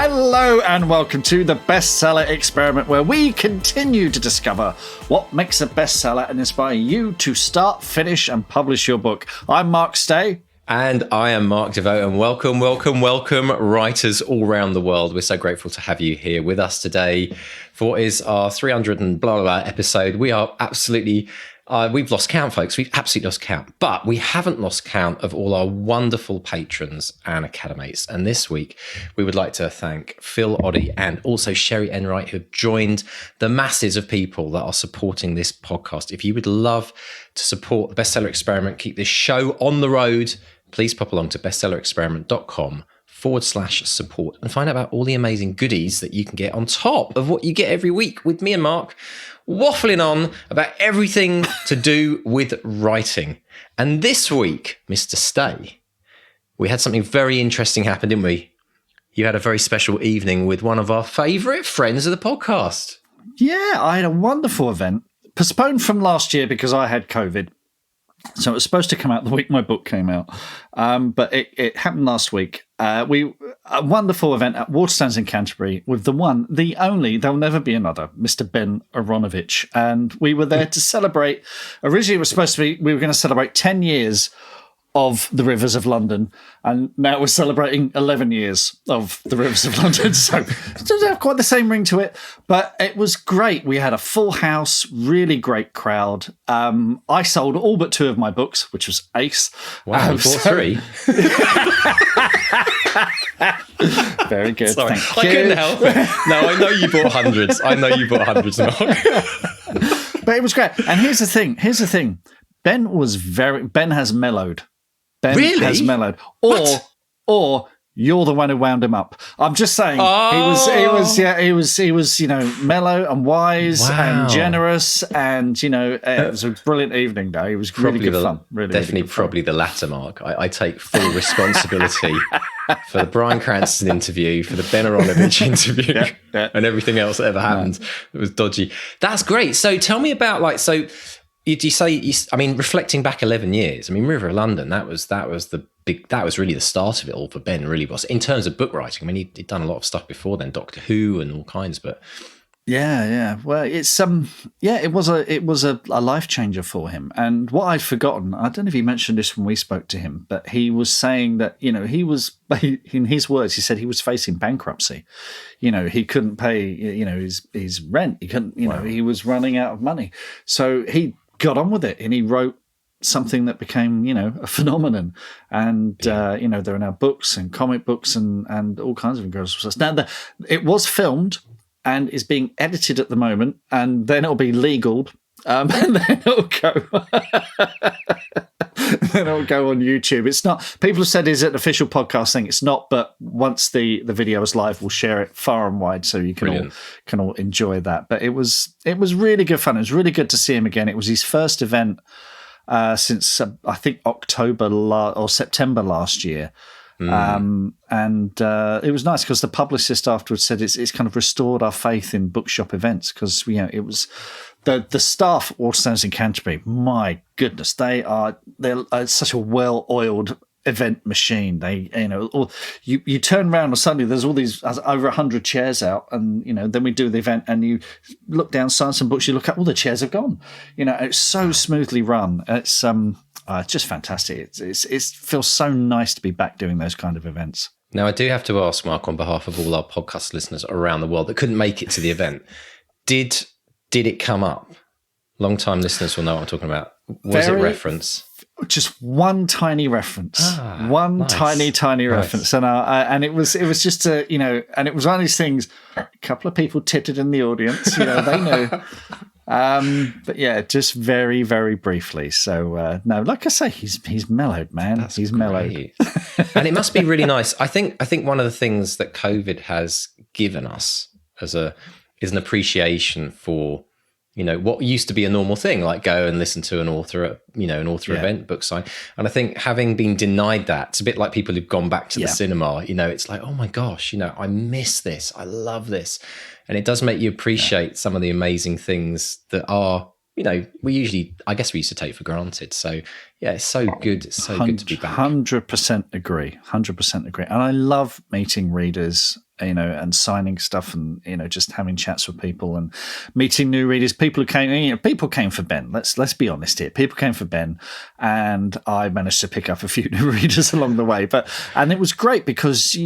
Hello and welcome to the Bestseller Experiment, where we continue to discover what makes a bestseller and inspire you to start, finish and publish your book. I'm Mark Stay. And I am Mark DeVoe, and welcome, writers all around the world. We're so grateful to have you here with us today for what is our 300 and blah, blah, blah episode. We are absolutely... we've lost count, folks. We've absolutely lost count. But we haven't lost count of all our wonderful patrons and academates. And this week, we would like to thank Phil Oddy and also Sherry Enright, who have joined the masses of people that are supporting this podcast. If you would love to support the Bestseller Experiment, keep this show on the road, please pop along to bestsellerexperiment.com/support and find out about all the amazing goodies that you can get on top of what you get every week with me and Mark waffling on about everything to do with writing. And this week, Mr. Stay, we had something very interesting happen, didn't we? You had a very special evening with one of our favourite friends of the podcast. Yeah, I had a wonderful event, postponed from last year because I had COVID. So it was supposed to come out the week my book came out, but it happened last week. A wonderful event at Waterstones in Canterbury with the one, the only, there'll never be another, Mr. Ben Aronovich. And we were there to celebrate. Originally, it was supposed to be, we were going to celebrate 10 years of the Rivers of London, and now we're celebrating 11 years of the Rivers of London. So it doesn't have quite the same ring to it, but it was great. We had a full house, really great crowd. I sold all but 2 of my books, which was ace. Wow, you bought 3? Very good. Sorry, Thank I you. couldn't help it. No, I know you bought hundreds. Mark. But it was great. And here's the thing. Ben has mellowed. Ben really? has mellowed. Or you're the one who wound him up. I'm just saying. Oh. He was, mellow and wise and generous, and it was a brilliant evening. Though it was really good fun. Probably the latter, Mark. I take full responsibility for the Bryan Cranston interview, for the Ben Aronovich interview, and everything else that ever happened. It was dodgy. That's great. So tell me about reflecting back 11 years, River of London, that was really the start of it all for Ben, really was, in terms of book writing. He'd done a lot of stuff before then, Doctor Who and all kinds, but... Yeah. Well, it's it was a life changer for him. And what I'd forgotten, I don't know if he mentioned this when we spoke to him, but he was saying that, he was, in his words, he said he was facing bankruptcy. He couldn't pay, his rent. He couldn't, he was running out of money. So he got on with it, and he wrote something that became, a phenomenon. And, there are now books and comic books and all kinds of incredible stuff. Now, it was filmed and is being edited at the moment, and then it'll be legaled, and then it'll go... then it'll go on YouTube. It's not... People have said, is it an official podcast thing? It's not, but once the video is live, we'll share it far and wide so you can all enjoy that. But it was really good fun. It was really good to see him again. It was his first event since, I think, October or September last year. And it was nice because the publicist afterwards said it's kind of restored our faith in bookshop events, because it was the staff at Waterstones in Canterbury. My goodness, they're such a well-oiled event machine. They you turn around and suddenly there's all these over 100 chairs out, and then we do the event and you look down, sign some books, you look up, all the chairs have gone. It's so smoothly run. It's just fantastic. It feels so nice to be back doing those kind of events. Now, I do have to ask, Mark, on behalf of all our podcast listeners around the world that couldn't make it to the event, did it come up? Long-time listeners will know what I'm talking about. Was it reference? Just one tiny reference, tiny reference, and it was just and it was one of these things. A couple of people tittered in the audience, they know. But yeah, just very, very briefly. So no, like I say, he's mellowed, man. He's mellowed, and it must be really nice. I think one of the things that COVID has given us is an appreciation for what used to be a normal thing, like go and listen to an author, event, book sign. And I think having been denied that, it's a bit like people who've gone back to the cinema, it's like, oh my gosh, I miss this. I love this. And it does make you appreciate some of the amazing things that are, we used to take for granted. So yeah, it's so good. It's so good to be back. 100% agree. 100% agree. And I love meeting readers and signing stuff and, just having chats with people and meeting new readers. People came for Ben. Let's be honest here. People came for Ben, and I managed to pick up a few new readers along the way. And it was great because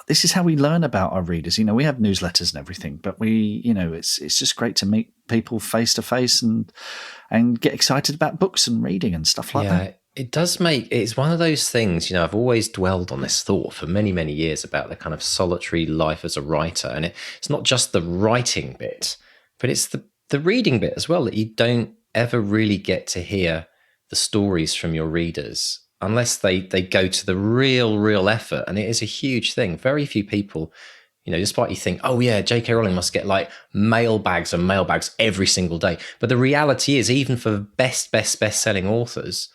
this is how we learn about our readers. We have newsletters and everything, but it's just great to meet people face to face and get excited about books and reading and stuff like that. It does it's one of those things, I've always dwelled on this thought for many, many years about the kind of solitary life as a writer. And it's not just the writing bit, but it's the reading bit as well, that you don't ever really get to hear the stories from your readers unless they go to the real effort. And it is a huge thing. Very few people, despite you think, oh yeah, J.K. Rowling must get like mailbags and mailbags every single day. But the reality is, even for best-selling authors,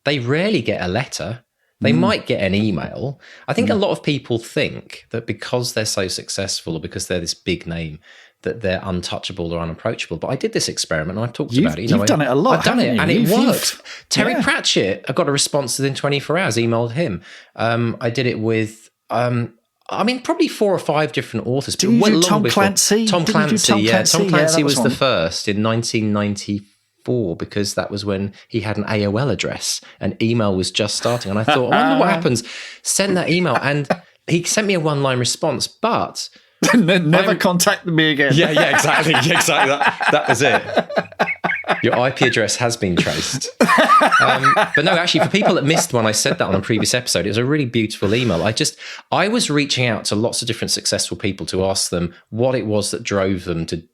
they rarely get a letter. They might get an email. I think a lot of people think that because they're so successful or because they're this big name, that they're untouchable or unapproachable. But I did this experiment and I've talked about it. You've done it a lot. I've done it and it worked. Terry Pratchett, I got a response within 24 hours, emailed him. I did it with... probably 4 or 5 different authors. Did you do Tom Clancy? Tom Clancy was the first in 1994, because that was when he had an AOL address and email was just starting. And I thought, I wonder what happens. Send that email. And he sent me a one-line response, but... Never contact me again. Yeah, exactly. That was it. Your IP address has been traced. But no, actually, for people that missed when I said that on a previous episode, it was a really beautiful email. I was reaching out to lots of different successful people to ask them what it was that drove them to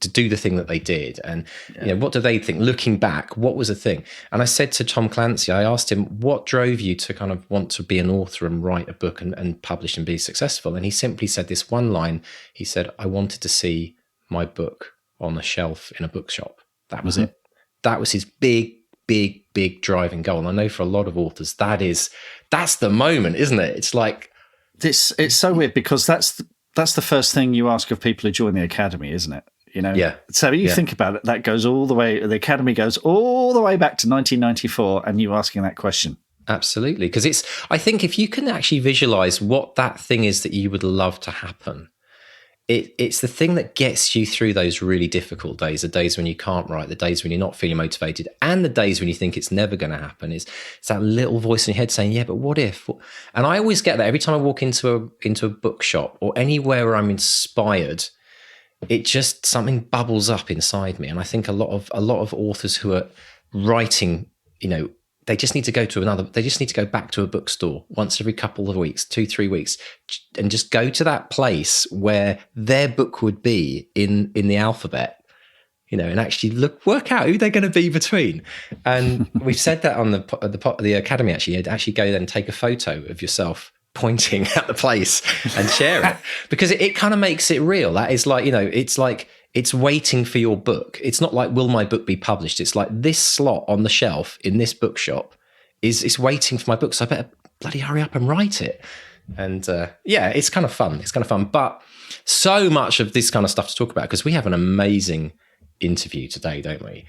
do the thing that they did, and what do they think looking back, what was the thing. And I said to Tom Clancy, I asked him, what drove you to kind of want to be an author and write a book and publish and be successful? And he simply said this one line. He said, I wanted to see my book on the shelf in a bookshop. That was it. That was his big driving goal. And I know for a lot of authors, that's the moment, isn't it? It's like it's so weird, because that's the first thing you ask of people who join the academy, isn't it? Yeah. So you think about it, that goes all the way. The academy goes all the way back to 1994, and you asking that question. Absolutely, because I think if you can actually visualize what that thing is that you would love to happen, it's the thing that gets you through those really difficult days, the days when you can't write, the days when you're not feeling motivated, and the days when you think it's never going to happen. It's that little voice in your head saying, yeah, but what if? And I always get that every time I walk into a bookshop or anywhere where I'm inspired. It just, something bubbles up inside me. And I think a lot of authors who are writing, they just need to go back to a bookstore once every couple of weeks, 2-3 weeks, and just go to that place where their book would be in the alphabet, and actually work out who they're going to be between. And we've said that on the academy, actually. You'd actually go then take a photo of yourself pointing at the place and share it, because it kind of makes it real. That is it's waiting for your book. It's not like, will my book be published? It's like, this slot on the shelf in this bookshop is waiting for my book, so I better bloody hurry up and write it. And it's kind of fun. But so much of this kind of stuff to talk about, because we have an amazing interview today, don't we?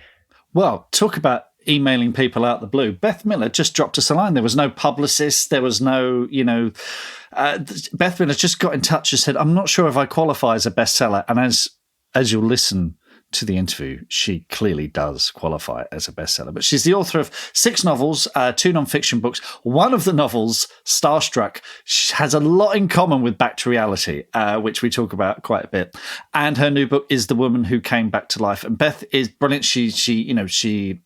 Well, talk about emailing people out the blue. Beth Miller just dropped us a line. There was no publicist. There was no, Beth Miller just got in touch and said, I'm not sure if I qualify as a bestseller. And as you'll listen to the interview, she clearly does qualify as a bestseller. But she's the author of 6 novels, 2 nonfiction books. One of the novels, Starstruck, has a lot in common with Back to Reality, which we talk about quite a bit. And her new book is The Woman Who Came Back to Life. And Beth is brilliant. She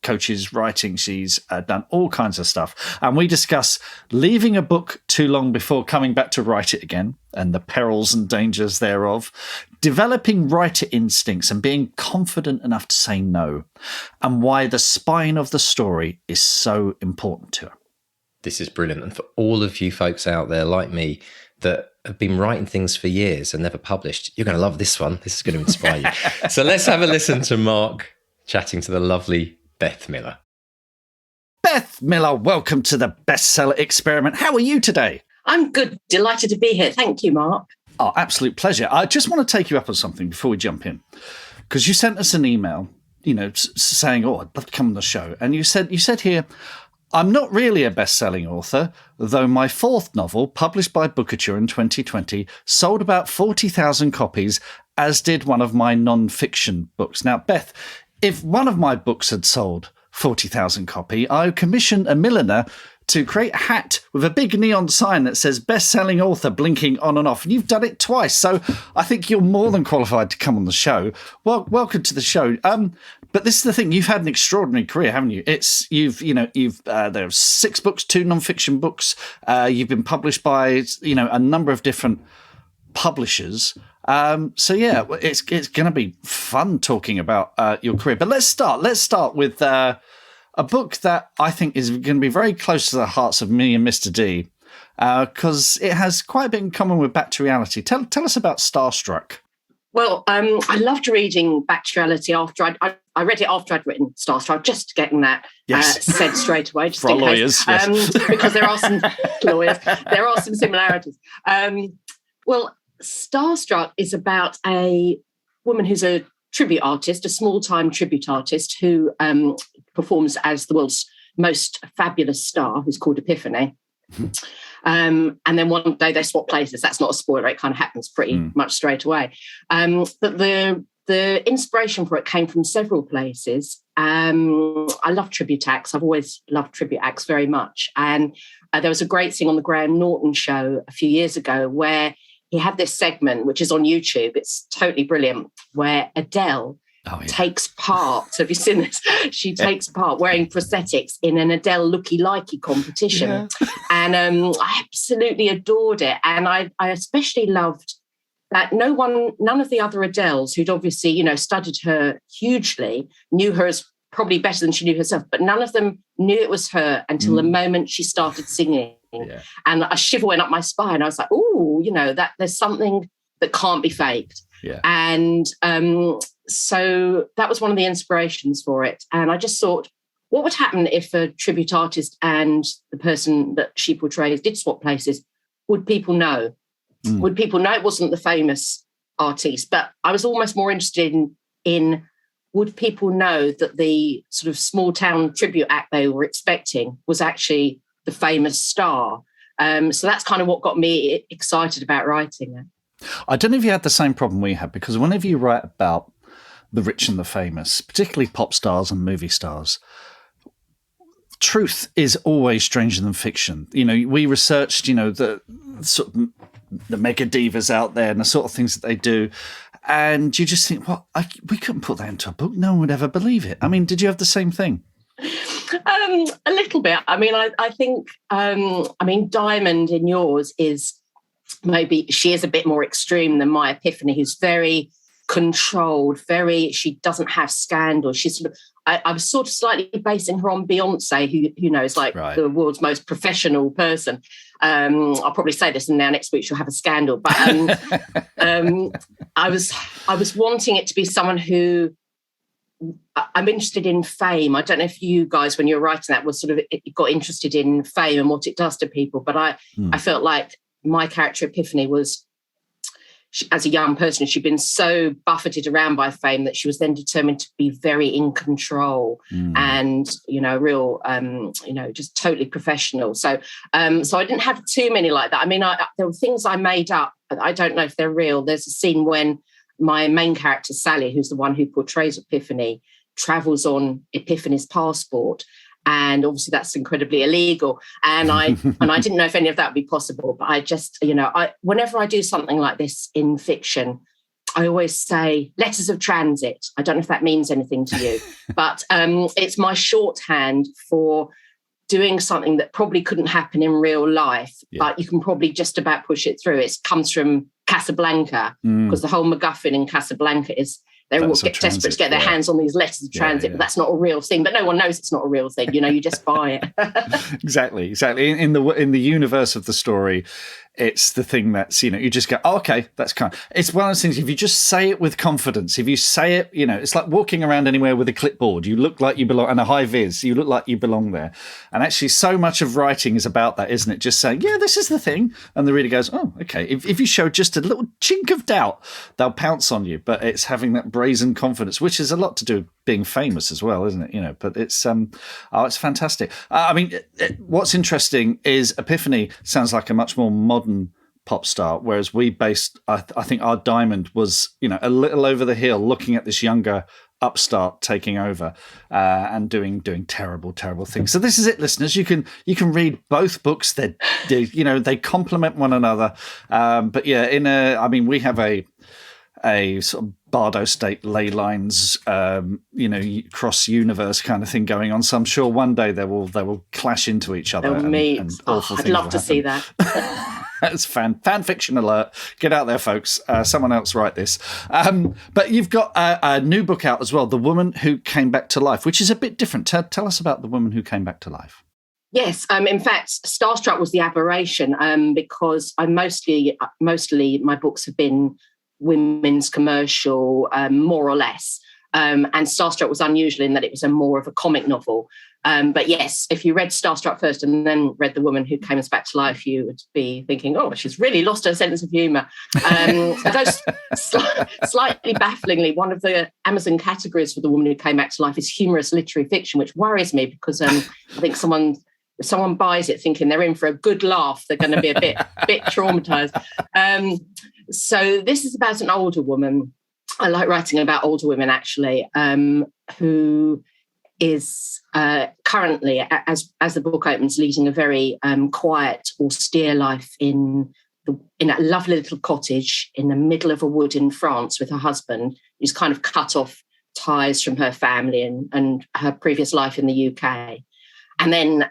coaches writing. She's done all kinds of stuff. And we discuss leaving a book too long before coming back to write it again, and the perils and dangers thereof, developing writer instincts and being confident enough to say no, and why the spine of the story is so important to her. This is brilliant. And for all of you folks out there like me that have been writing things for years and never published, you're going to love this one. This is going to inspire you. So let's have a listen to Mark chatting to the lovely Beth Miller. Beth Miller, welcome to the Bestseller Experiment. How are you today? I'm good. Delighted to be here. Thank you, Mark. Oh, absolute pleasure. I just want to take you up on something before we jump in, because you sent us an email, saying, "Oh, I'd love to come on the show," and you said here, I'm not really a best-selling author, though my fourth novel, published by Bookouture in 2020, sold about 40,000 copies, as did one of my non-fiction books. Now, Beth, if one of my books had sold 40,000 copies, I commissioned a milliner to create a hat with a big neon sign that says best-selling author blinking on and off. And you've done it twice, so I think you're more than qualified to come on the show. Well, welcome to the show. But this is the thing: you've had an extraordinary career, haven't you? There are 6 books, 2 non-fiction books. You've been published by a number of different publishers. So yeah, it's going to be fun talking about your career. But let's start with a book that I think is going to be very close to the hearts of me and Mr. D, because it has quite a bit in common with Back to Reality. Tell us about Starstruck. Well, I loved reading Back to Reality after I read it after I'd written Starstruck, just getting that said straight away. Just for in lawyers, case. yes. Because there are some lawyers, there are some similarities. Well, Starstruck is about a woman who's a tribute artist, a small-time tribute artist who performs as the world's most fabulous star, who's called Epiphany. And then one day they swap places. That's not a spoiler. It kind of happens pretty much straight away. But the inspiration for it came from several places. I love tribute acts. I've always loved tribute acts very much. And there was a great thing on the Graham Norton show a few years ago where he had this segment, which is on YouTube. It's totally brilliant, where Adele takes part. So have you seen this? She takes part wearing prosthetics in an Adele looky-likey competition. Yeah. And I absolutely adored it. And I especially loved that none of the other Adeles who'd obviously, studied her hugely, knew her as probably better than she knew herself, but none of them knew it was her until the moment she started singing. Yeah. And a shiver went up my spine. I was like, oh, that there's something that can't be faked. Yeah. And so that was one of the inspirations for it. And I just thought, what would happen if a tribute artist and the person that she portrays did swap places? Would people know? Would people know it wasn't the famous artiste? But I was almost more interested in would people know that the sort of small town tribute act they were expecting was actually the famous star? So that's kind of what got me excited about writing it. I don't know if you had the same problem we had, because whenever you write about the rich and the famous, particularly pop stars and movie stars, truth is always stranger than fiction. We researched, the sort of the mega divas out there and the sort of things that they do. And you just think, we couldn't put that into a book. No one would ever believe it. I mean, did you have the same thing? A little bit. I mean, I think, Diamond in yours is maybe she is a bit more extreme than my Epiphany, who's very controlled, she doesn't have scandal. She's sort of, I was sort of slightly basing her on Beyonce, who knows, like the world's most professional person. I'll probably say this, and now next week she'll have a scandal. But I was wanting it to be someone who, I'm interested in fame. I don't know if you guys, when you were writing that, was sort of got interested in fame and what it does to people. But I felt like my character Epiphany was, as a young person, she'd been so buffeted around by fame that she was then determined to be very in control and, real, just totally professional. So I didn't have too many like that. I mean, there were things I made up, but I don't know if they're real. There's a scene when my main character, Sally, who's the one who portrays Epiphany, travels on Epiphany's passport. And obviously that's incredibly illegal. And I didn't know if any of that would be possible. But I just, whenever I do something like this in fiction, I always say letters of transit. I don't know if that means anything to you, but it's my shorthand for doing something that probably couldn't happen in real life, but you can probably just about push it through. It comes from Casablanca, because the whole MacGuffin in Casablanca is they all get desperate to get their hands on these letters of transit, but that's not a real thing. But no one knows it's not a real thing. You just buy it. Exactly. In the universe of the story, it's the thing that's, you just go, oh, okay, that's kind of, it's one of those things, if you just say it with confidence, if you say it, it's like walking around anywhere with a clipboard. You look like you belong, and a high vis, you look like you belong there. And actually so much of writing is about that, isn't it? Just saying, yeah, this is the thing. And the reader goes, oh, okay. If you show just a little chink of doubt, they'll pounce on you. But it's having that brazen confidence, which is a lot to do with being famous as well, isn't it? But it's it's fantastic. What's interesting is Epiphany sounds like a much more modern pop star, whereas we based, I think our diamond was, a little over the hill, looking at this younger upstart taking over and doing terrible things. So this is it, listeners. You can read both books. They complement one another. But yeah, we have a sort of Bardo State ley lines, cross universe kind of thing going on. So I'm sure one day they will clash into each other. And awful I'd love to see that. That's fan fiction alert. Get out there, folks. Someone else write this. But you've got a new book out as well, The Woman Who Came Back to Life, which is a bit different. Tell us about The Woman Who Came Back to Life. Yes. In fact, Starstruck was the aberration because I mostly my books have been women's commercial, more or less. And Starstruck was unusual in that it was more of a comic novel. But yes, if you read Starstruck first and then read The Woman Who Came Back to Life, you would be thinking, oh, she's really lost her sense of humour. Although slightly bafflingly, one of the Amazon categories for The Woman Who Came Back to Life is humorous literary fiction, which worries me because I think if someone buys it thinking they're in for a good laugh, they're going to be a bit traumatised. So this is about an older woman. I like writing about older women, actually, who is currently, as the book opens, leading a very quiet, austere life in a lovely little cottage in the middle of a wood in France with her husband, who's kind of cut off ties from her family and her previous life in the UK. And then,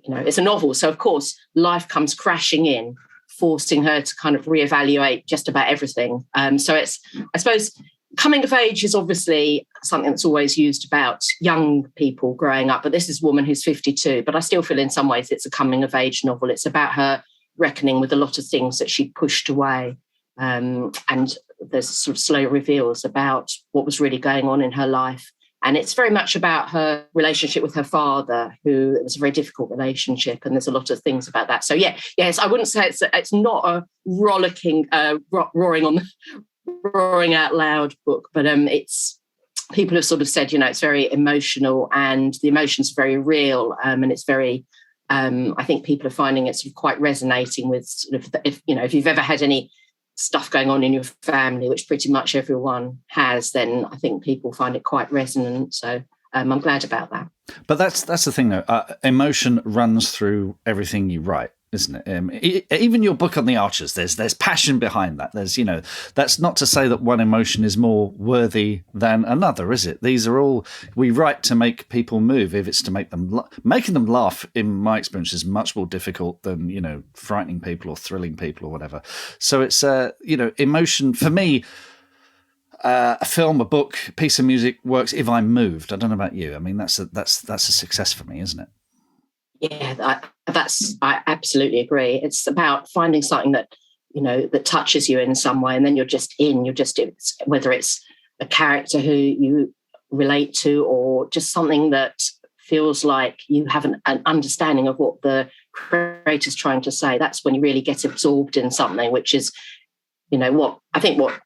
it's a novel. So, of course, life comes crashing in, forcing her to kind of reevaluate just about everything. So it's, I suppose, coming of age is obviously something that's always used about young people growing up, but this is a woman who's 52, but I still feel in some ways it's a coming of age novel. It's about her reckoning with a lot of things that she pushed away. And there's sort of slow reveals about what was really going on in her life. And it's very much about her relationship with her father, who it was a very difficult relationship. And there's a lot of things about that. So, yes, I wouldn't say it's not a rollicking, roaring out loud book, but it's, people have sort of said, it's very emotional and the emotions are very real. And it's very, I think people are finding it sort of quite resonating with sort of, if you've ever had any stuff going on in your family, which pretty much everyone has, then I think people find it quite resonant. So I'm glad about that. But that's the thing, though. Emotion runs through everything you write, isn't it? Even your book on the Archers, there's passion behind that. There's, that's not to say that one emotion is more worthy than another, is it? These are all, we write to make people move. If it's to make them, making them laugh, in my experience, is much more difficult than, frightening people or thrilling people or whatever. So it's, emotion for me. A film, a book, a piece of music works if I'm moved. I don't know about you. I mean, that's a success for me, isn't it? Yeah, I absolutely agree. It's about finding something that, that touches you in some way, and then you're just in, whether it's a character who you relate to or just something that feels like you have an understanding of what the creator's trying to say. That's when you really get absorbed in something, which is, what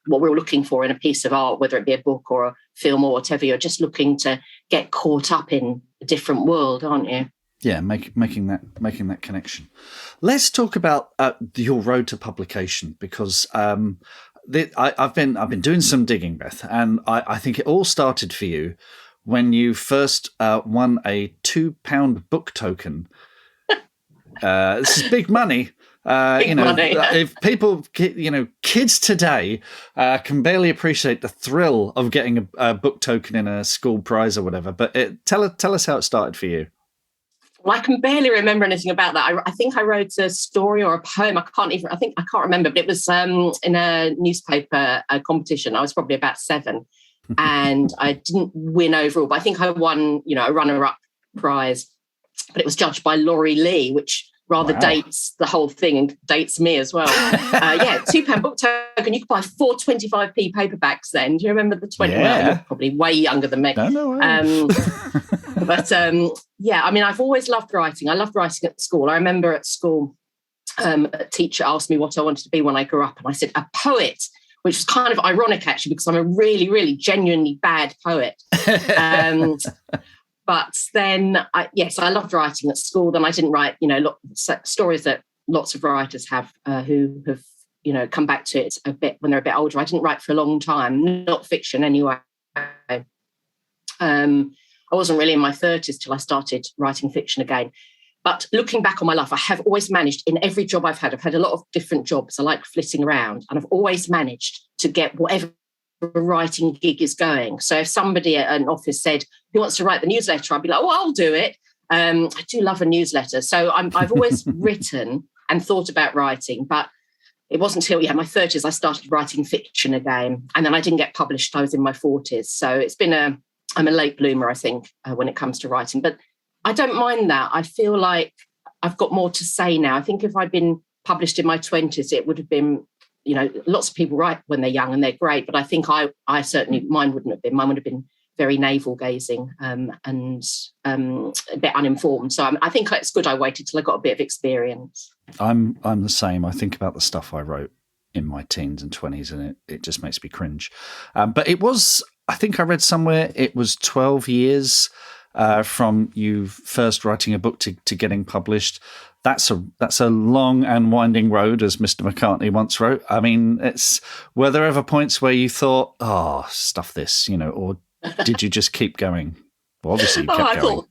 we're looking for in a piece of art, whether it be a book or a film or whatever. You're just looking to get caught up in a different world, aren't you? Yeah, making that connection. Let's talk about your road to publication, because I've been doing some digging, Beth, and I think it all started for you when you first won a £2 book token. This is big money. Money. If people, kids today can barely appreciate the thrill of getting a book token in a school prize or whatever. But tell us how it started for you. Well, I can barely remember anything about that. I think I wrote a story or a poem. I can't remember, but it was in a newspaper competition. I was probably about 7 and I didn't win overall, but I think I won, a runner-up prize, but it was judged by Laurie Lee, which rather dates the whole thing and dates me as well. £2 book token. You could buy 4 25p paperbacks then. Do you remember the 20? Yeah. Well, you're probably way younger than me. No. But I've always loved writing. I loved writing at school. I remember at school, a teacher asked me what I wanted to be when I grew up, and I said, a poet, which was kind of ironic actually, because I'm a really, really genuinely bad poet. But then, I loved writing at school. Then I didn't write, stories that lots of writers have who have, come back to it a bit when they're a bit older. I didn't write for a long time, not fiction anyway. I wasn't really in my 30s till I started writing fiction again. But looking back on my life, I have always managed, in every job I've had a lot of different jobs. I like flitting around, and I've always managed to get whatever writing gig is going. So if somebody at an office said, who wants to write the newsletter? I'd be like, oh, I'll do it. I do love a newsletter. So I've always written and thought about writing, but it wasn't until my 30s I started writing fiction again. And then I didn't get published. I was in my 40s. So it's been I'm a late bloomer, I think, when it comes to writing. But I don't mind that. I feel like I've got more to say now. I think if I'd been published in my 20s, it would have been, lots of people write when they're young and they're great. But I think I certainly, mine wouldn't have been. Mine would have been very navel-gazing and a bit uninformed. So I think it's good I waited till I got a bit of experience. I'm the same. I think about the stuff I wrote in my teens and 20s, and it just makes me cringe. But it was, I think I read somewhere, it was 12 years from you first writing a book to getting published. That's a long and winding road, as Mr. McCartney once wrote. I mean, were there ever points where you thought, oh, stuff this, or did you just keep going? Well, obviously you kept going.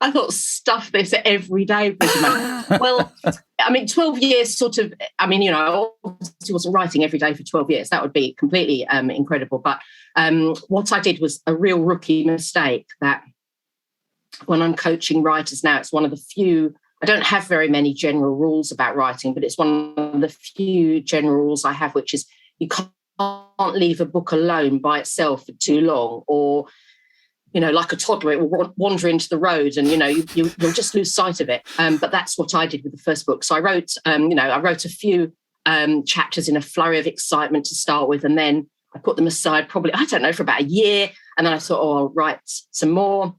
I thought stuff this every day pretty much. Well, I mean, 12 years sort of, I obviously wasn't writing every day for 12 years. That would be completely incredible. But what I did was a real rookie mistake that when I'm coaching writers now, it's one of the few, I don't have very many general rules about writing, but it's one of the few general rules I have, which is you can't leave a book alone by itself for too long, or, like a toddler, it will wander into the road and, you'll just lose sight of it. But that's what I did with the first book. So I wrote, I wrote a few chapters in a flurry of excitement to start with, and then I put them aside probably, I don't know, for about a year. And then I thought, I'll write some more.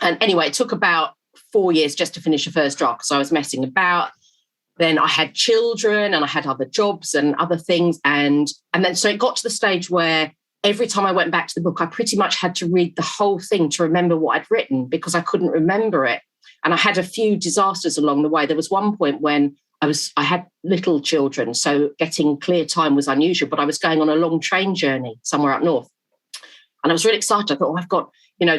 And anyway, it took about 4 years just to finish the first draft because I was messing about. Then I had children and I had other jobs and other things. And then so it got to the stage where every time I went back to the book, I pretty much had to read the whole thing to remember what I'd written because I couldn't remember it. And I had a few disasters along the way. There was one point when I had little children, so getting clear time was unusual, but I was going on a long train journey somewhere up north. And I was really excited. I thought, I've got,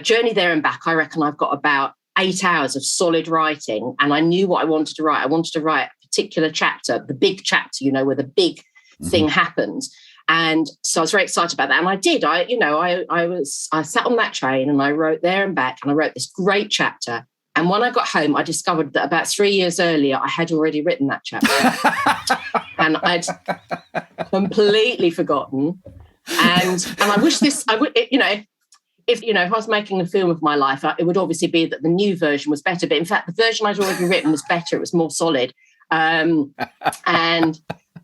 journey there and back. I reckon I've got about 8 hours of solid writing. And I knew what I wanted to write. I wanted to write a particular chapter, the big chapter, where the big thing happens. And so I was very excited about that. And I did. I sat on that train and I wrote there and back and I wrote this great chapter. And when I got home, I discovered that about 3 years earlier, I had already written that chapter. And I'd completely forgotten. And I wish if I was making a film of my life, it would obviously be that the new version was better. But in fact, the version I'd already written was better. It was more solid. And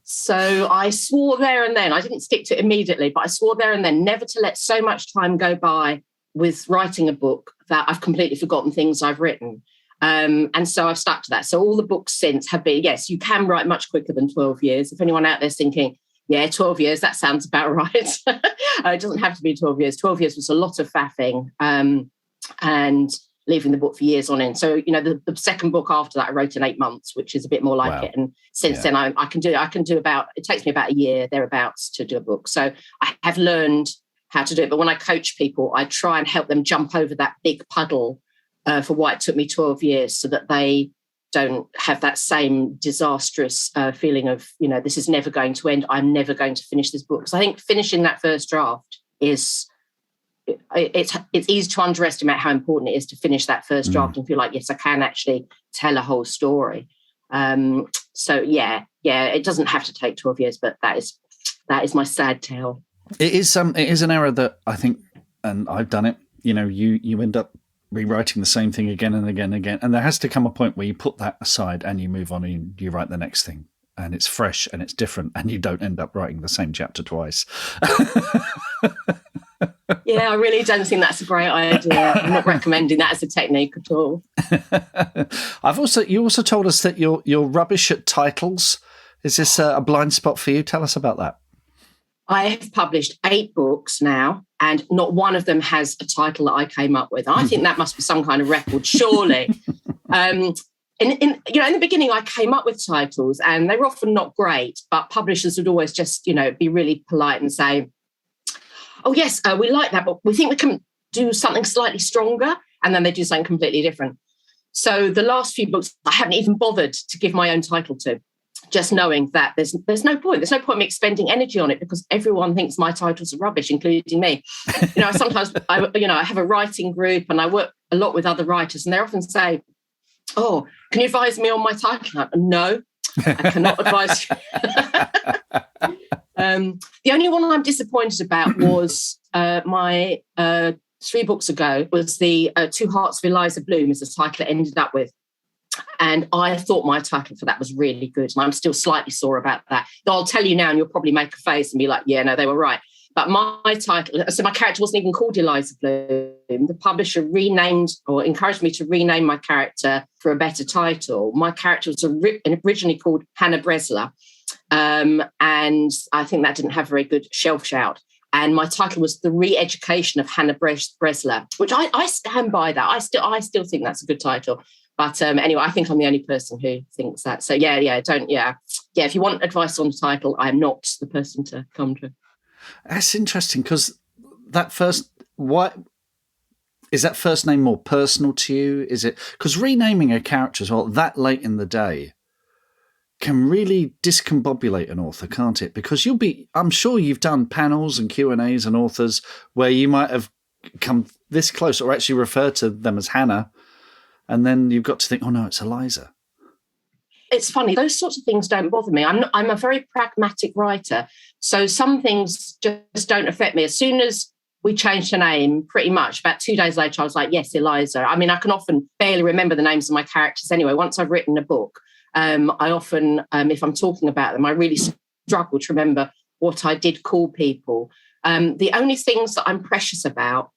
so I swore there and then, I didn't stick to it immediately, but I swore there and then never to let so much time go by with writing a book that I've completely forgotten things I've written. And so I've stuck to that. So all the books since have been, yes, you can write much quicker than 12 years. If anyone out there's thinking, yeah, 12 years, that sounds about right. It doesn't have to be 12 years. 12 years was a lot of faffing and leaving the book for years on end. So, the second book after that, I wrote in 8 months, which is a bit more like it. And since then I can do about, it takes me about a year thereabouts to do a book. So I have learned how to do it. But when I coach people, I try and help them jump over that big puddle for why it took me 12 years so that they don't have that same disastrous feeling of, this is never going to end. I'm never going to finish this book. Because I think finishing that first draft is, it's easy to underestimate how important it is to finish that first draft and feel like, yes, I can actually tell a whole story. So yeah, it doesn't have to take 12 years, but that is my sad tale. It is an error that I think, and I've done it, you end up rewriting the same thing again and again and again. And there has to come a point where you put that aside and you move on and you write the next thing. And it's fresh and it's different and you don't end up writing the same chapter twice. Yeah, I really don't think that's a great idea. I'm not recommending that as a technique at all. You also told us that you're rubbish at titles. Is this a blind spot for you? Tell us about that. I have published 8 books now, and not one of them has a title that I came up with. I think that must be some kind of record, surely. In the beginning, I came up with titles, and they were often not great, but publishers would always just, be really polite and say, "Oh yes, we like that, but we think we can do something slightly stronger," and then they do something completely different. So the last few books, I haven't even bothered to give my own title to, just knowing that there's no point. There's no point in me expending energy on it because everyone thinks my titles are rubbish, including me. Sometimes I have a writing group and I work a lot with other writers, and they often say, "Oh, can you advise me on my title?" No, I cannot advise you. The only one I'm disappointed about was my 3 books ago was the Two Hearts of Eliza Bloom is the title it ended up with. And I thought my title for that was really good. And I'm still slightly sore about that. Though I'll tell you now, and you'll probably make a face and be like, yeah, no, they were right. But my title, so my character wasn't even called Eliza Bloom. The publisher renamed or encouraged me to rename my character for a better title. My character was originally called Hannah Bresler. And I think that didn't have very good shelf shout. And my title was The Re-Education of Hannah Bresler, which I stand by that. I still think that's a good title. But anyway, I think I'm the only person who thinks that. So if you want advice on the title, I'm not the person to come to. That's interesting because that first, what is that first name more personal to you? Is it because renaming a character as well that late in the day can really discombobulate an author, can't it? Because I'm sure you've done panels and Q&As and authors where you might have come this close or actually refer to them as Hannah, and then you've got to think, oh no, it's Eliza. It's funny, those sorts of things don't bother me. I'm a very pragmatic writer, so some things just don't affect me. As soon as we changed her name, pretty much about 2 days later, I was like, yes, Eliza. I mean, I can often barely remember the names of my characters anyway. Once I've written a book, I often, if I'm talking about them, I really struggle to remember what I did call people. The only things that I'm precious about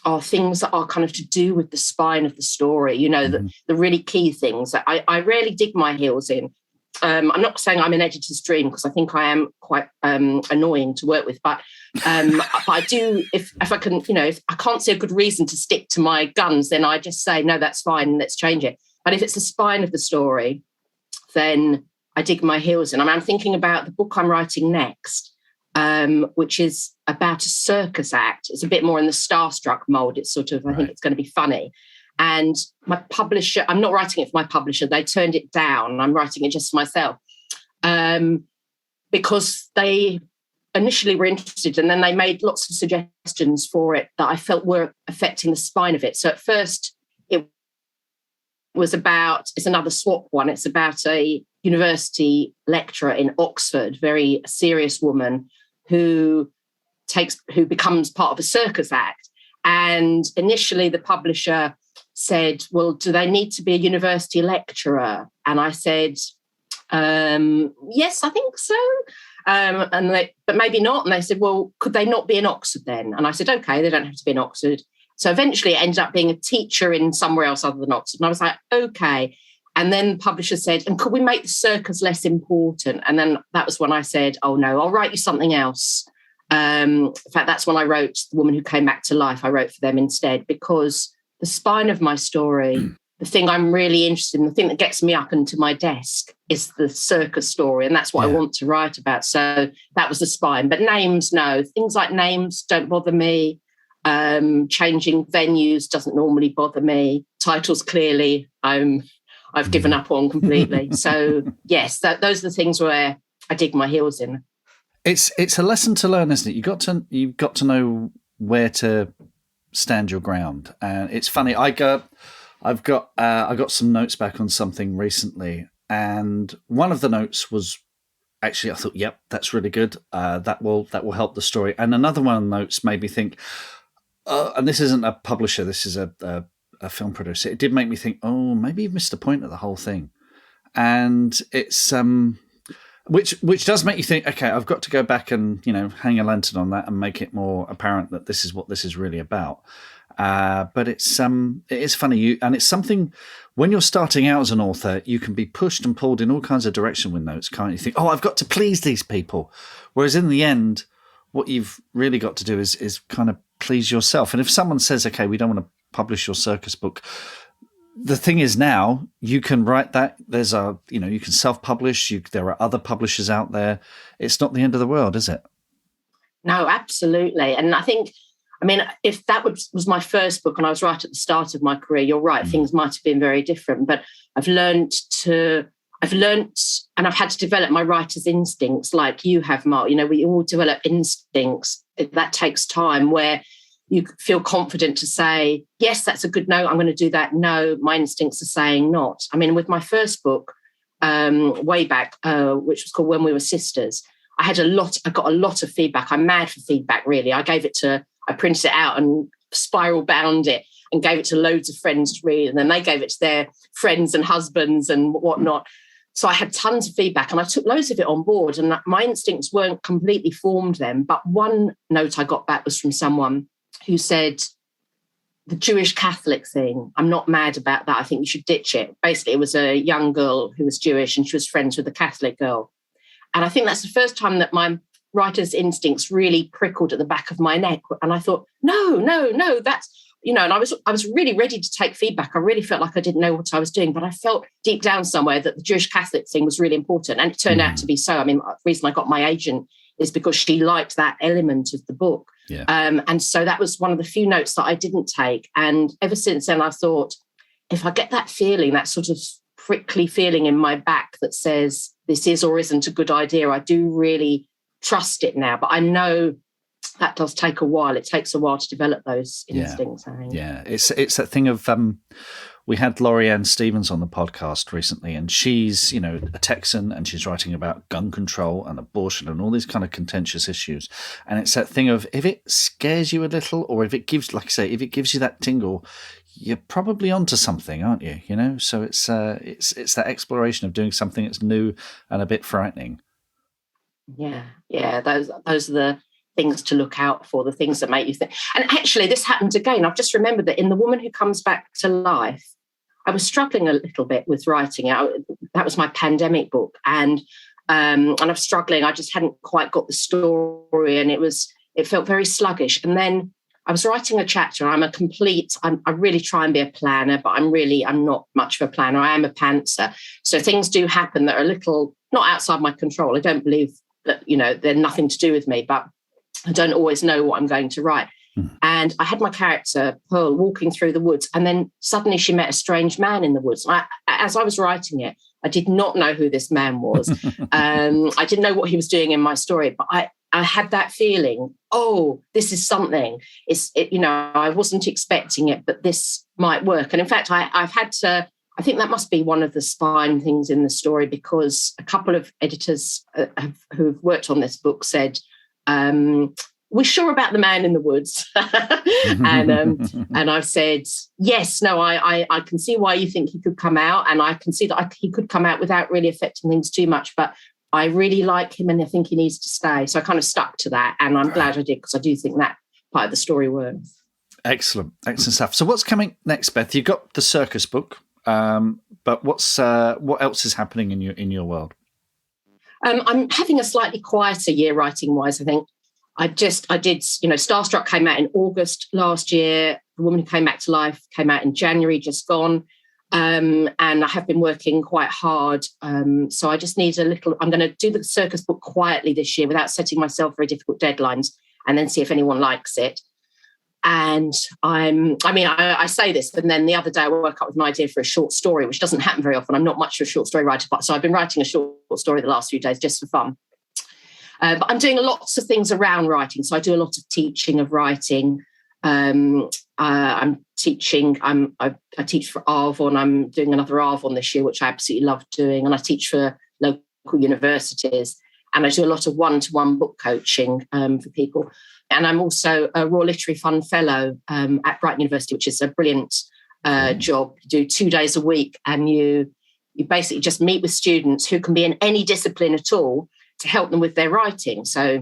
are things that are kind of to do with the spine of the story, the really key things that I rarely dig my heels in. I'm not saying I'm an editor's dream because I think I am quite annoying to work with, but I do, if I can, if I can't see a good reason to stick to my guns, then I just say, no, that's fine, let's change it. But if it's the spine of the story, then I dig my heels in. I'm thinking about the book I'm writing next, which is about a circus act. It's a bit more in the Starstruck mold. It's sort of, I think it's going to be funny. And my publisher, I'm not writing it for my publisher. They turned it down. I'm writing it just for myself because they initially were interested and then they made lots of suggestions for it that I felt were affecting the spine of it. So at first it was it's another swap one. It's about a university lecturer in Oxford, very serious woman who becomes part of a circus act. And initially the publisher said, well, do they need to be a university lecturer? And I said, yes, I think so. But maybe not. And they said, well, could they not be in Oxford then? And I said, okay, they don't have to be in Oxford. So eventually it ended up being a teacher in somewhere else other than Oxford. And I was like, okay. And then the publisher said, and could we make the circus less important? And then that was when I said, oh no, I'll write you something else. In fact, that's when I wrote The Woman Who Came Back to Life. I wrote for them instead because the spine of my story, the thing I'm really interested in, the thing that gets me up into my desk is the circus story. And that's what I want to write about. So that was the spine. But names, no. Things like names don't bother me. Changing venues doesn't normally bother me. Titles, clearly, I've given up on completely. So yes, those are the things where I dig my heels in. It's a lesson to learn, isn't it? You've got to know where to stand your ground. And it's funny. I got some notes back on something recently, and one of the notes was actually I thought, yep, that's really good. That will help the story. And another one of the notes made me think. And this isn't a publisher. This is a film producer. It did make me think, oh, maybe you've missed the point of the whole thing. And it's which does make you think, okay, I've got to go back and hang a lantern on that and make it more apparent that this is what this is really about. But it is funny, and it's something when you're starting out as an author, you can be pushed and pulled in all kinds of direction with notes, can't you? Think, oh, I've got to please these people, whereas in the end, what you've really got to do is kind of please yourself. And if someone says, okay, we don't want to publish your circus book, the thing is now you can write that. There's you can self-publish. There are other publishers out there. It's not the end of the world, is it? No, absolutely. And I think, if that was my first book and I was right at the start of my career, you're right, things might have been very different. But I've learned and I've had to develop my writer's instincts like you have, Mark. We all develop instincts. That takes time, where you feel confident to say, yes, that's a good note, I'm going to do that. No, my instincts are saying not. With my first book, way back, which was called When We Were Sisters, I got a lot of feedback. I'm mad for feedback, really. I printed it out and spiral bound it and gave it to loads of friends to read. And then they gave it to their friends and husbands and whatnot. So I had tons of feedback and I took loads of it on board, and my instincts weren't completely formed then. But one note I got back was from someone who said, the Jewish Catholic thing, I'm not mad about that. I think you should ditch it. Basically, it was a young girl who was Jewish and she was friends with a Catholic girl. And I think that's the first time that my writer's instincts really prickled at the back of my neck. And I thought, no, that's, and I was really ready to take feedback. I really felt like I didn't know what I was doing, but I felt deep down somewhere that the Jewish Catholic thing was really important. And it turned out to be so. The reason I got my agent is because she liked that element of the book. Yeah. And so that was one of the few notes that I didn't take. And ever since then, I thought, if I get that feeling, that sort of prickly feeling in my back that says this is or isn't a good idea, I do really trust it now. But I know that does take a while. It takes a while to develop those instincts. I think. Yeah, it's that thing of we had Lorianne Stevens on the podcast recently, and she's a Texan, and she's writing about gun control and abortion and all these kind of contentious issues. And it's that thing of, if it scares you a little, or if it gives, like I say, if it gives you that tingle, you're probably onto something, aren't you? So it's that exploration of doing something that's new and a bit frightening. Yeah. Those are the things to look out for, the things that make you think. And actually, this happened again. I've just remembered that in The Woman Who Comes Back to Life, I was struggling a little bit with writing it. That was my pandemic book, and I was struggling. I just hadn't quite got the story, and it felt very sluggish. And then I was writing a chapter. I really try and be a planner, but I'm not much of a planner. I am a pantser. So things do happen that are a little not outside my control. I don't believe that, they're nothing to do with me, but I don't always know what I'm going to write. And I had my character, Pearl, walking through the woods, and then suddenly she met a strange man in the woods. As I was writing it, I did not know who this man was. I didn't know what he was doing in my story, but I had that feeling, this is something. I wasn't expecting it, but this might work. And in fact, I've had to, I think that must be one of the spine things in the story, because a couple of editors who've worked on this book said, we're sure about the man in the woods. and I've said, yes, no, I can see why you think he could come out, and I can see that he could come out without really affecting things too much, but I really like him and I think he needs to stay. So I kind of stuck to that, and I'm glad I did, because I do think that part of the story works. Excellent stuff. So what's coming next, Beth? You've got the circus book, but what else is happening in your world? I'm having a slightly quieter year writing-wise, I think. I did, Starstruck came out in August last year. The Woman Who Came Back to Life came out in January, just gone. And I have been working quite hard. So I just need I'm going to do the circus book quietly this year without setting myself very difficult deadlines, and then see if anyone likes it. And I say this, but then the other day I woke up with an idea for a short story, which doesn't happen very often. I'm not much of a short story writer, so I've been writing a short story the last few days just for fun. But I'm doing lots of things around writing. So I do a lot of teaching of writing. I'm teaching. I teach for Arvon. I'm doing another Arvon this year, which I absolutely love doing. And I teach for local universities. And I do a lot of one-to-one book coaching for people. And I'm also a Royal Literary Fund Fellow at Brighton University, which is a brilliant job. You do 2 days a week, and you basically just meet with students who can be in any discipline at all to help them with their writing. So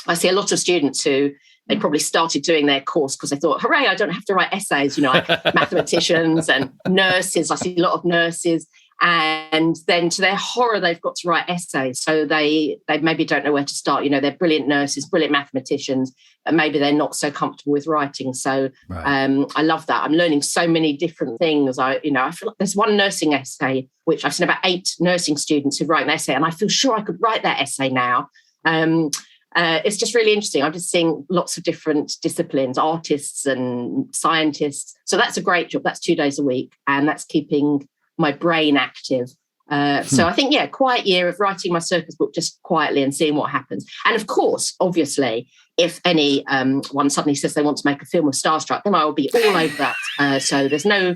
I see a lot of students who they probably started doing their course because they thought, hooray, I don't have to write essays, like mathematicians and nurses. I see a lot of nurses. And then to their horror, they've got to write essays. So they maybe don't know where to start. You know, they're brilliant nurses, brilliant mathematicians, but maybe they're not so comfortable with writing. So I love that. I'm learning so many different things. I feel like there's one nursing essay, which I've seen about 8 nursing students who write an essay, and I feel sure I could write that essay now. It's just really interesting. I'm just seeing lots of different disciplines, artists and scientists. So that's a great job. That's 2 days a week, and that's keeping my brain active. So I think, quiet year of writing my circus book just quietly and seeing what happens. And of course, obviously, if any one suddenly says they want to make a film of Starstruck, then I will be all over that. So there's no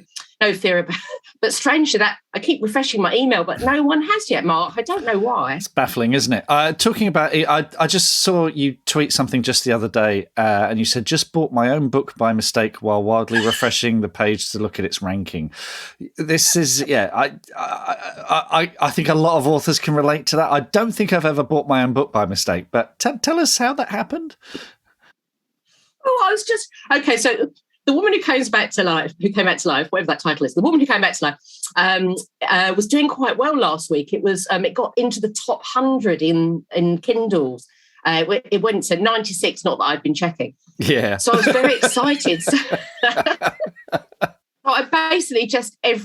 fear about. But strangely, that I keep refreshing my email, but no one has yet, Mark. I don't know why. It's baffling, isn't it? Talking about it, I just saw you tweet something just the other day, and you said, just bought my own book by mistake while wildly refreshing the page to look at its ranking. This is, I think a lot of authors can relate to that. I don't think I've ever bought my own book by mistake, but tell us how that happened. Oh, I was just, okay, so the woman who came back to life, whatever that title is, the woman who came back to life was doing quite well last week. It was, it got into the top 100 in Kindles. It went to 96, not that I've been checking. Yeah. So I was very excited. So I basically just I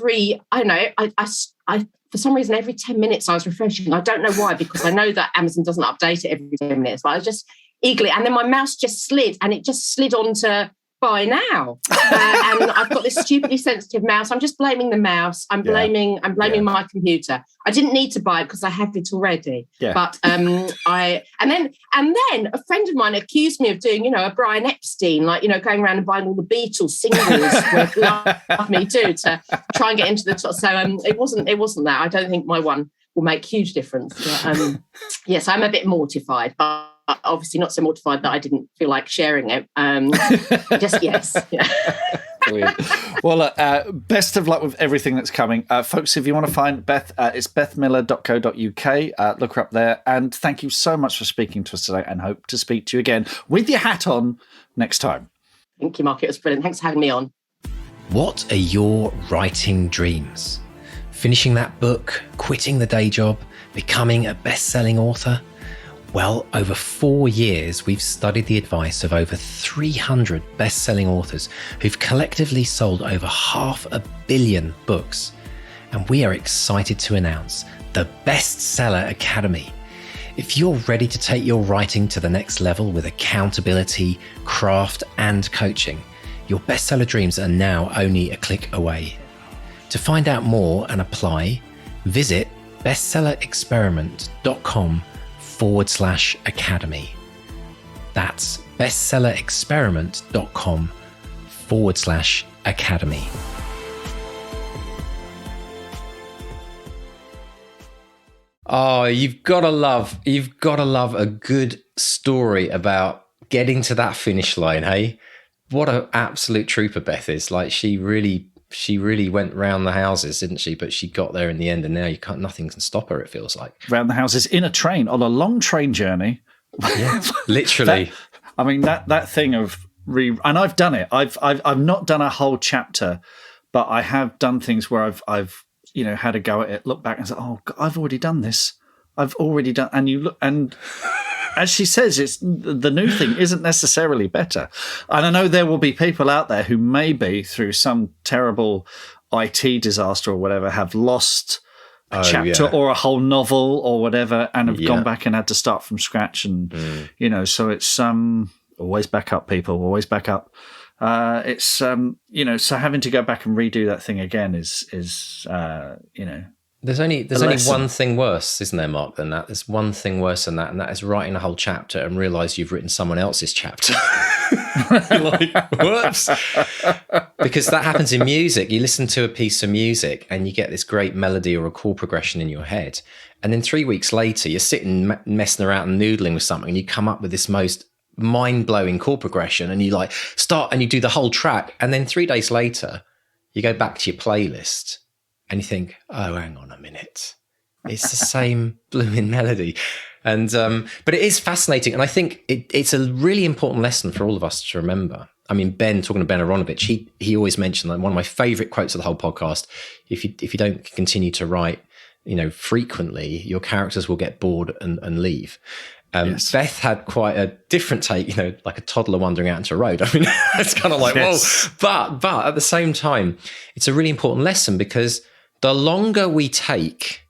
for some reason, every 10 minutes I was refreshing. I don't know why, because I know that Amazon doesn't update it every 10 minutes, but I was just eagerly, and then my mouse just slid, and it just slid onto buy now. And I've got this stupidly sensitive mouse. I'm just blaming the mouse. I'm blaming my computer. I didn't need to buy it because I have it already. Yeah. But and then a friend of mine accused me of doing, a Brian Epstein, going around and buying all the Beatles singles with Love Me Too to try and get into the top. So it wasn't that. I don't think my one will make huge difference. But, yes, I'm a bit mortified, but obviously not so mortified that I didn't feel like sharing it. Just yes. Yeah. Brilliant. Well, best of luck with everything that's coming. Folks, if you want to find Beth, it's bethmiller.co.uk. Look her up there. And thank you so much for speaking to us today, and hope to speak to you again with your hat on next time. Thank you, Mark. It was brilliant. Thanks for having me on. What are your writing dreams? Finishing that book, quitting the day job, becoming a best-selling author? Well, over 4 years, we've studied the advice of over 300 best-selling authors who've collectively sold over 500 million books. And we are excited to announce the Bestseller Academy. If you're ready to take your writing to the next level with accountability, craft, and coaching, your bestseller dreams are now only a click away. To find out more and apply, visit bestsellerexperiment.com/academy. That's bestsellerexperiment.com/academy. Oh, you've got to love a good story about getting to that finish line, hey? What an absolute trooper Beth is. Like, she really went round the houses, didn't she? But she got there in the end, and now nothing can stop her, it feels like. Round the houses in a train, on a long train journey. Yeah, literally. that thing of and I've done it. I've not done a whole chapter, but I have done things where I've had a go at it, look back and say, oh, God, I've already done this. I've already done, and you look, and as she says, it's the new thing isn't necessarily better. And I know there will be people out there who maybe through some terrible IT disaster or whatever have lost a chapter or a whole novel or whatever, and have gone back and had to start from scratch. And so it's always back up, people. Always back up. It's so having to go back and redo that thing again is There's only one thing worse, isn't there, Mark, than that? There's one thing worse than that, and that is writing a whole chapter and realise you've written someone else's chapter. Like, whoops. Because that happens in music. You listen to a piece of music and you get this great melody or a chord progression in your head. And then 3 weeks later, you're sitting messing around and noodling with something, and you come up with this most mind-blowing chord progression, and you start and you do the whole track. And then 3 days later, you go back to your playlist and you think, oh, hang on a minute. It's the same blooming melody. And but it is fascinating. And I think it's a really important lesson for all of us to remember. I mean, Ben, talking to Ben Aronovich, he always mentioned that one of my favorite quotes of the whole podcast, if you don't continue to write, frequently, your characters will get bored and leave. Yes. Beth had quite a different take, like a toddler wandering out into a road. I mean, it's kind of like, yes. Whoa. But at the same time, it's a really important lesson, because the longer we take,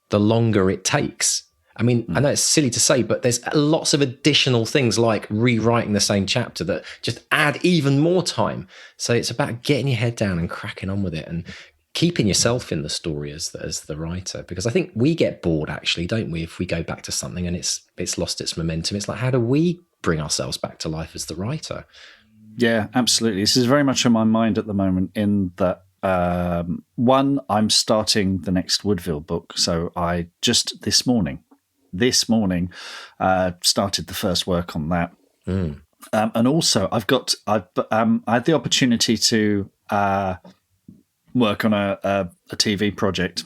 the longer it takes. I mean, I know it's silly to say, but there's lots of additional things like rewriting the same chapter that just add even more time. So it's about getting your head down and cracking on with it and keeping yourself in the story as the writer. Because I think we get bored, actually, don't we, if we go back to something and it's lost its momentum. It's like, how do we bring ourselves back to life as the writer? Yeah, absolutely. This is very much on my mind at the moment, in that one, I'm starting the next Woodville book. So I just this morning started the first work on that. And also I had the opportunity to work on a TV project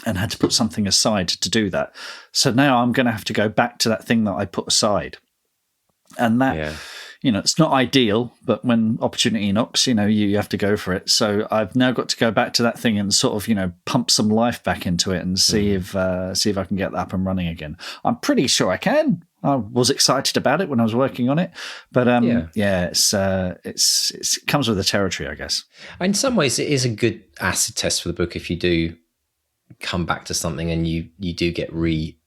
and had to put something aside to do that. So now I'm going to have to go back to that thing that I put aside. And that, it's not ideal, but when opportunity knocks, you have to go for it. So I've now got to go back to that thing and sort of, pump some life back into it and see if I can get that up and running again. I'm pretty sure I can. I was excited about it when I was working on it, but it comes with the territory, I guess. In some ways, it is a good acid test for the book if you do come back to something and you do get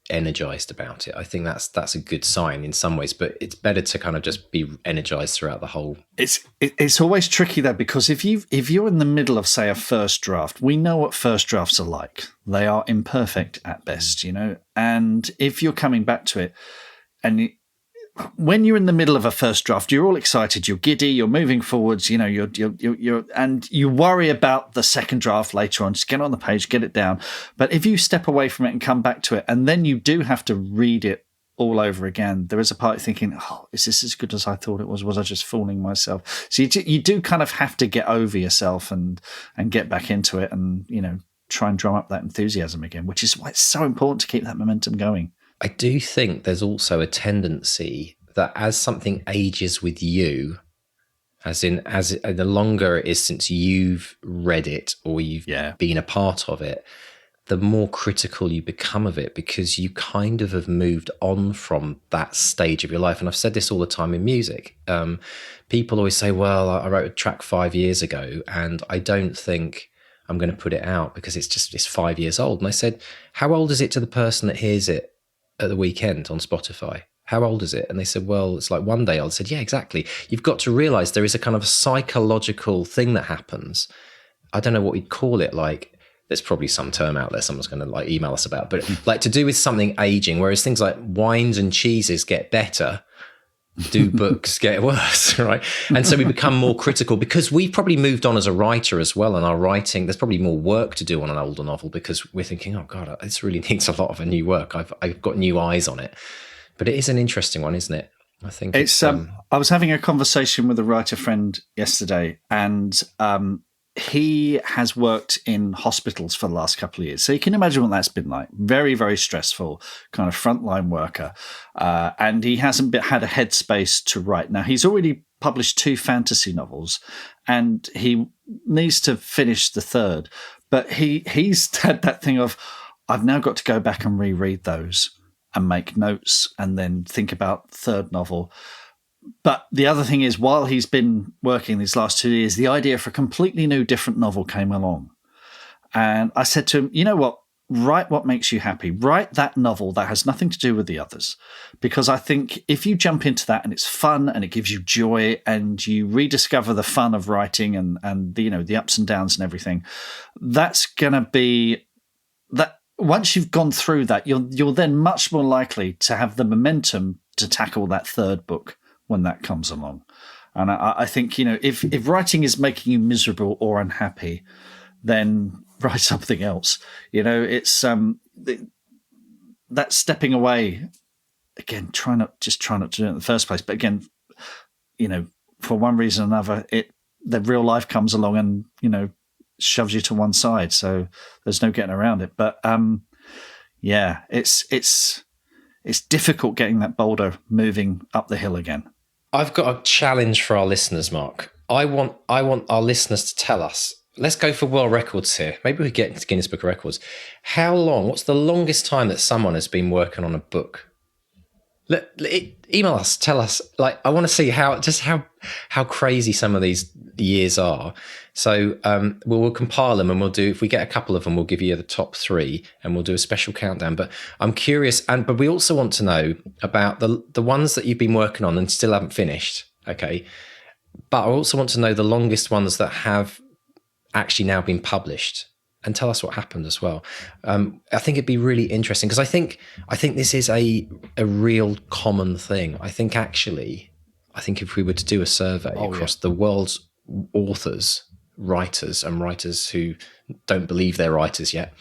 energized about it. I think that's a good sign in some ways, but it's better to kind of just be energized throughout the whole. It's always tricky though, because if you're in the middle of, say, a first draft, we know what first drafts are like. They are imperfect at best, and if you're coming back to it, and when you're in the middle of a first draft, you're all excited, you're giddy, you're moving forwards, you're and you worry about the second draft later on. Just get on the page, get it down. But if you step away from it and come back to it, and then you do have to read it all over again, there is a part thinking, oh, is this as good as I thought it was? Was I just fooling myself? So you do kind of have to get over yourself and get back into it and, try and drum up that enthusiasm again, which is why it's so important to keep that momentum going. I do think there's also a tendency that as something ages with you, as the longer it is since you've read it or you've been a part of it, the more critical you become of it, because you kind of have moved on from that stage of your life. And I've said this all the time in music. People always say, well, I wrote a track 5 years ago and I don't think I'm going to put it out because it's 5 years old. And I said, how old is it to the person that hears it at the weekend on Spotify? How old is it? And they said, well, it's like 1 day old. I said, yeah, exactly. You've got to realize there is a kind of psychological thing that happens. I don't know what we'd call it. Like, there's probably some term out there someone's going to email us about, but like to do with something aging, whereas things like wines and cheeses get better, do books get worse, right? And so we become more critical because we've probably moved on as a writer as well. And our writing, there's probably more work to do on an older novel because we're thinking, oh God, this really needs a lot of a new work. I've got new eyes on it. But it is an interesting one, isn't it? I think it's I was having a conversation with a writer friend yesterday, and he has worked in hospitals for the last couple of years. So you can imagine what that's been like. Very, very stressful, kind of frontline worker. And he hasn't had a headspace to write. Now, he's already published 2 fantasy novels, and he needs to finish the third. But he's had that thing of, I've now got to go back and reread those and make notes and then think about the third novel. But the other thing is, while he's been working these last 2 years, the idea for a completely new, different novel came along. And I said to him, you know what? Write what makes you happy. Write that novel that has nothing to do with the others. Because I think if you jump into that and it's fun and it gives you joy and you rediscover the fun of writing and the ups and downs and everything, that's going to be that. Once you've gone through that, you're then much more likely to have the momentum to tackle that third book when that comes along. And I think, if writing is making you miserable or unhappy, then write something else. It's that stepping away, again, try not to do it in the first place. But again, for one reason or another, the real life comes along and, shoves you to one side. So there's no getting around it. But it's difficult getting that boulder moving up the hill again. I've got a challenge for our listeners, Mark. I want our listeners to tell us. Let's go for world records here. Maybe we get into Guinness Book of Records. What's the longest time that someone has been working on a book? Email us, tell us. Like, I want to see how crazy some of these years are. So we'll compile them, and we'll do, if we get a couple of them, we'll give you the top 3, and we'll do a special countdown. But I'm curious, but we also want to know about the ones that you've been working on and still haven't finished. Okay, but I also want to know the longest ones that have actually now been published, and tell us what happened as well. I think it'd be really interesting, because I think this is a real common thing. I think if we were to do a survey across the world's authors, writers, and writers who don't believe they're writers yet,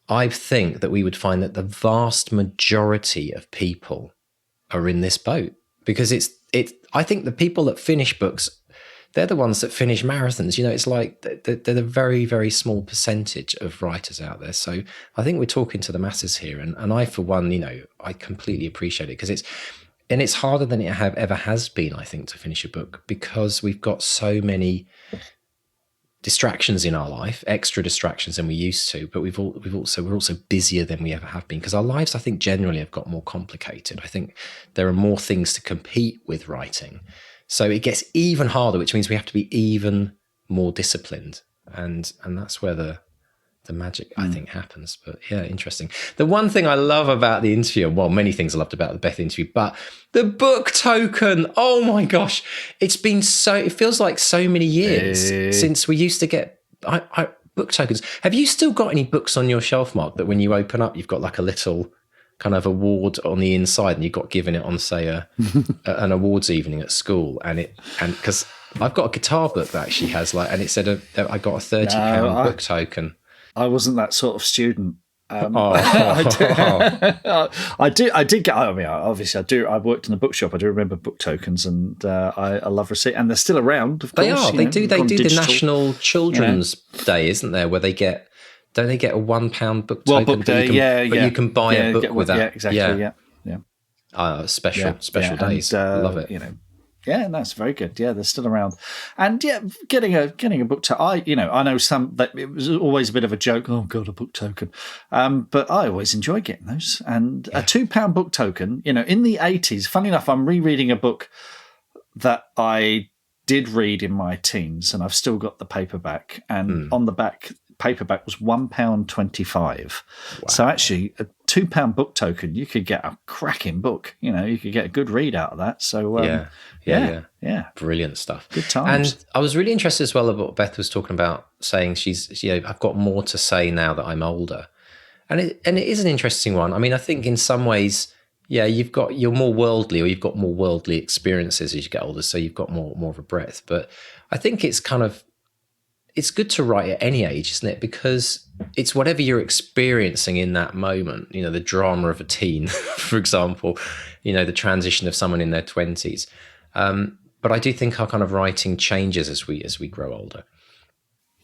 I think that we would find that the vast majority of people are in this boat, because I think the people that finish books, they're the ones that finish marathons. It's like they're a very, very small percentage of writers out there. So I think we're talking to the masses here. And I, for one, I completely appreciate it, because it's harder than it ever has been, I think, to finish a book, because we've got so many distractions in our life, extra distractions than we used to. But we're also busier than we ever have been, because our lives, I think, generally have got more complicated. I think there are more things to compete with writing. So it gets even harder, which means we have to be even more disciplined. And that's where the magic, I think, happens. But yeah, interesting. The one thing I love about the interview, well, many things I loved about the Beth interview, but the book token, oh my gosh, it feels like so many years since we used to get book tokens. Have you still got any books on your shelf, Mark, that when you open up, you've got like a little kind of award on the inside, and you got given it on, say, an awards evening at school, and because I've got a guitar book that actually has and it said I got a £30 book token. I wasn't that sort of student. I did get. I mean, obviously, I do. I've worked in a bookshop. I do remember book tokens, and I love receipt, and they're still around. Of course, they do. They do the National Children's Day, isn't there? Where they get. Don't they get a £1 book token? Book day, but you can buy a book with that. Yeah, exactly. Yeah. Special days. Love it. Yeah, that's very good. Yeah, they're still around, and getting a book token. I know some that it was always a bit of a joke. Oh God, a book token, but I always enjoy getting those. And a £2 book token. In the 80s. Funny enough, I'm rereading a book that I did read in my teens, and I've still got the paperback. And on the back. Paperback was £1.25. Wow. So actually, a £2 book token, you could get a cracking book. You could get a good read out of that. So yeah, brilliant stuff. Good times. And I was really interested as well about what Beth was talking about, saying she's I've got more to say now that I'm older, and it is an interesting one. I mean, I think in some ways, you're more worldly, or you've got more worldly experiences as you get older, so you've got more of a breadth. But I think it's good to write at any age, isn't it? Because it's whatever you're experiencing in that moment, the drama of a teen, for example, the transition of someone in their 20s. But I do think our kind of writing changes as we grow older.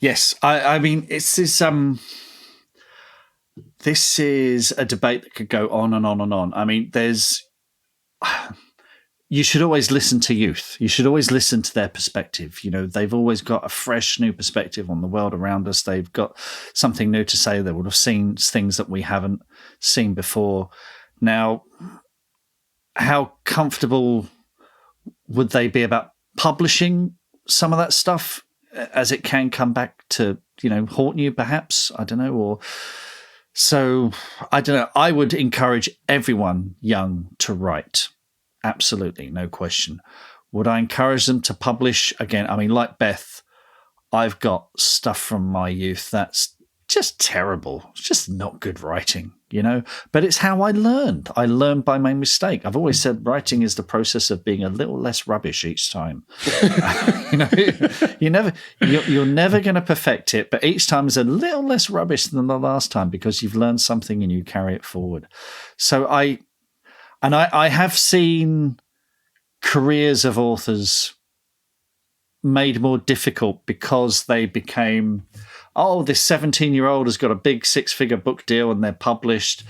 Yes. I mean, this is a debate that could go on and on and on. I mean, you should always listen to youth. You should always listen to their perspective. They've always got a fresh new perspective on the world around us. They've got something new to say. They would have seen things that we haven't seen before. Now, how comfortable would they be about publishing some of that stuff, as it can come back to, haunt you perhaps? I don't know. So I don't know. I would encourage everyone young to write. Absolutely, no question. Would I encourage them to publish? Again, I mean, like Beth, I've got stuff from my youth that's just terrible. It's just not good writing, But it's how I learned. I learned by my mistake. I've always said writing is the process of being a little less rubbish each time. You're never going to perfect it, but each time is a little less rubbish than the last time, because you've learned something and you carry it forward. So I have seen careers of authors made more difficult because they became, this 17-year-old has got a big 6-figure book deal and they're published,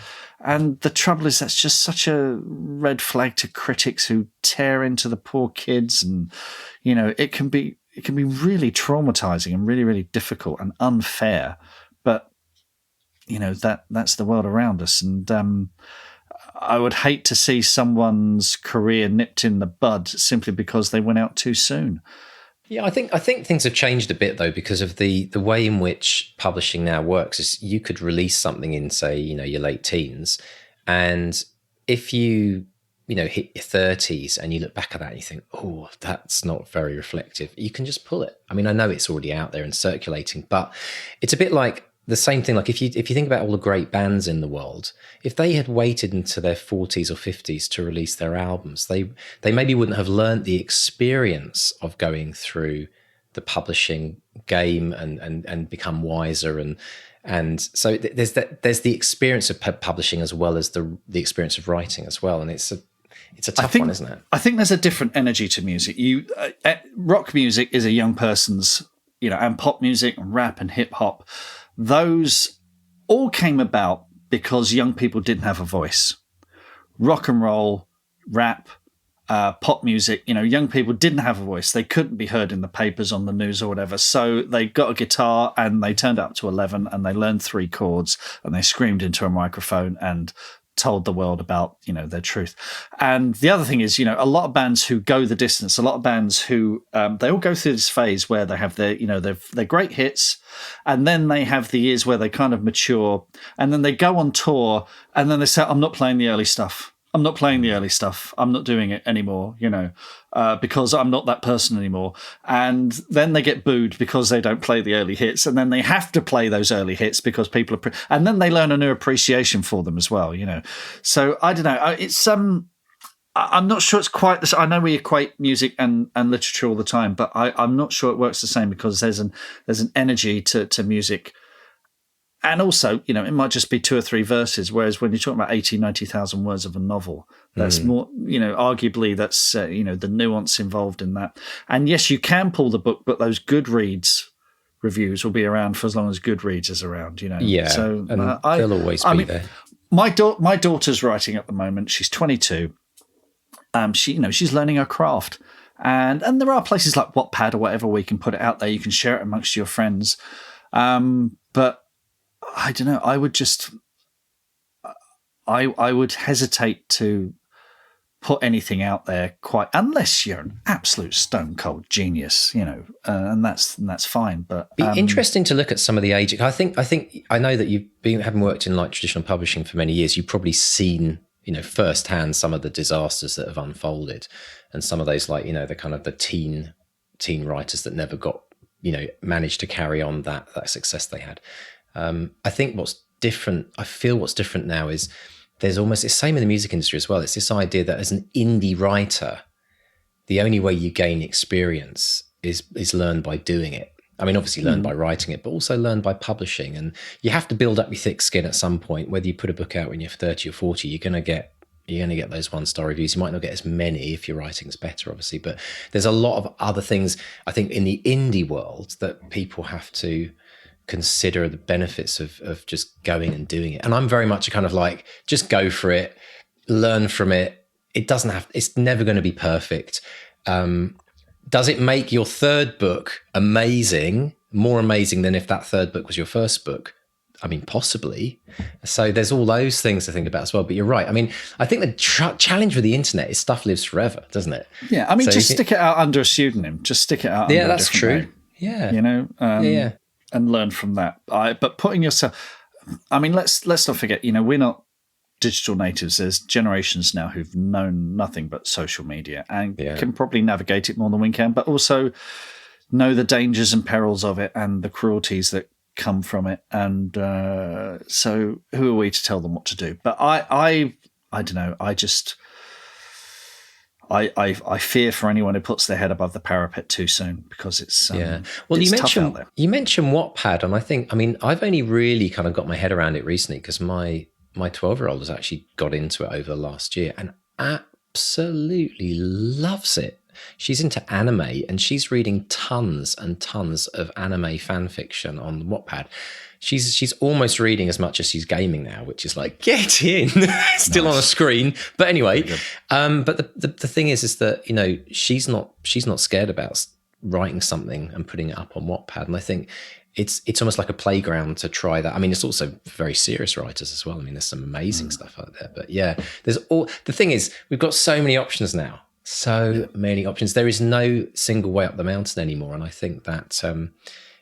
And the trouble is that's just such a red flag to critics who tear into the poor kids, and it can be really traumatizing and really, really difficult and unfair. But that's the world around us, and I would hate to see someone's career nipped in the bud simply because they went out too soon. Yeah, I think things have changed a bit though, because of the way in which publishing now works. Is you could release something in, say, your late teens, and if you hit your 30s and you look back at that and you think, oh, that's not very reflective, you can just pull it. I mean, I know it's already out there and circulating, but it's a bit like the same thing. Like if you think about all the great bands in the world, if they had waited into their 40s or 50s to release their albums, they maybe wouldn't have learned the experience of going through the publishing game and become wiser. And so there's the experience of publishing as well as the experience of writing as well. And it's a tough one, isn't it? I think there's a different energy to music. Rock music is a young person's, and pop music and rap and hip hop. Those all came about because young people didn't have a voice. Rock and roll, rap, pop music, young people didn't have a voice. They couldn't be heard in the papers, on the news or whatever. So they got a guitar and they turned up to 11 and they learned 3 chords and they screamed into a microphone and told the world about, their truth. And the other thing is, a lot of bands who go the distance, a lot of bands who, they all go through this phase where they have their, their great hits, and then they have the years where they kind of mature, and then they go on tour, and then they say, I'm not playing the early stuff. I'm not playing the early stuff. I'm not doing it anymore, because I'm not that person anymore. And then they get booed because they don't play the early hits. And then they have to play those early hits because people are... and then they learn a new appreciation for them as well, So I don't know. It's... I'm not sure it's quite this. I know we equate music and literature all the time, but I'm not sure it works the same, because there's an energy to music. And also, it might just be 2 or 3 verses, whereas when you're talking about 80, 90,000 words of a novel, that's more, arguably that's, the nuance involved in that. And yes, you can pull the book, but those Goodreads reviews will be around for as long as Goodreads is around, Yeah, so and they'll always be there. My daughter's writing at the moment. She's 22. She's learning her craft. And there are places like Wattpad or whatever where you can put it out there. You can share it amongst your friends. But I don't know. I would just, I would hesitate to put anything out there unless you're an absolute stone cold genius, and that's fine. But be interesting to look at some of the age. I know that having worked in like traditional publishing for many years, you've probably seen, firsthand some of the disasters that have unfolded, and some of those, like, the kind of the teen writers that never got, managed to carry on that success they had. I think what's different now is there's almost the same in the music industry as well. It's this idea that as an indie writer, the only way you gain experience is learned by doing it. I mean, obviously learned by writing it, but also learned by publishing. And you have to build up your thick skin at some point. Whether you put a book out when you're 30 or 40, you're going to get those 1-star reviews. You might not get as many if your writing's better, obviously, but there's a lot of other things, I think, in the indie world that people have to consider the benefits of just going and doing it. And I'm very much a kind of like, just go for it, learn from it. It's never going to be perfect. Does it make your 3rd book more amazing than if that 3rd book was your 1st book? I mean, possibly. So there's all those things to think about as well. But you're right. I mean, I think the challenge with the internet is stuff lives forever, doesn't it? Yeah. I mean, so stick it out under a pseudonym. Just stick it out. Yeah, under that's true. name, Yeah. And learn from that. But putting yourself, I mean, let's not forget, we're not digital natives. There's generations now who've known nothing but social media and can probably navigate it more than we can, but also know the dangers and perils of it and the cruelties that come from it. And so who are we to tell them what to do? But I don't know. I fear for anyone who puts their head above the parapet too soon, because it's Well, it's you mentioned Wattpad, and I've only really kind of got my head around it recently because my 12-year-old has actually got into it over the last year and absolutely loves it. She's into anime and she's reading tons and tons of anime fan fiction on Wattpad. she's almost reading as much as she's gaming now, which is like, get in. Still on a screen, but anyway. But the thing is that, you know, she's not scared about writing something and putting it up on Wattpad, and I think it's almost like a playground to try that. I mean, it's also very serious writers as well. I mean, there's some amazing stuff out there, but yeah, the thing is, we've got so many options now. So many options. There is no single way up the mountain anymore. And I think that,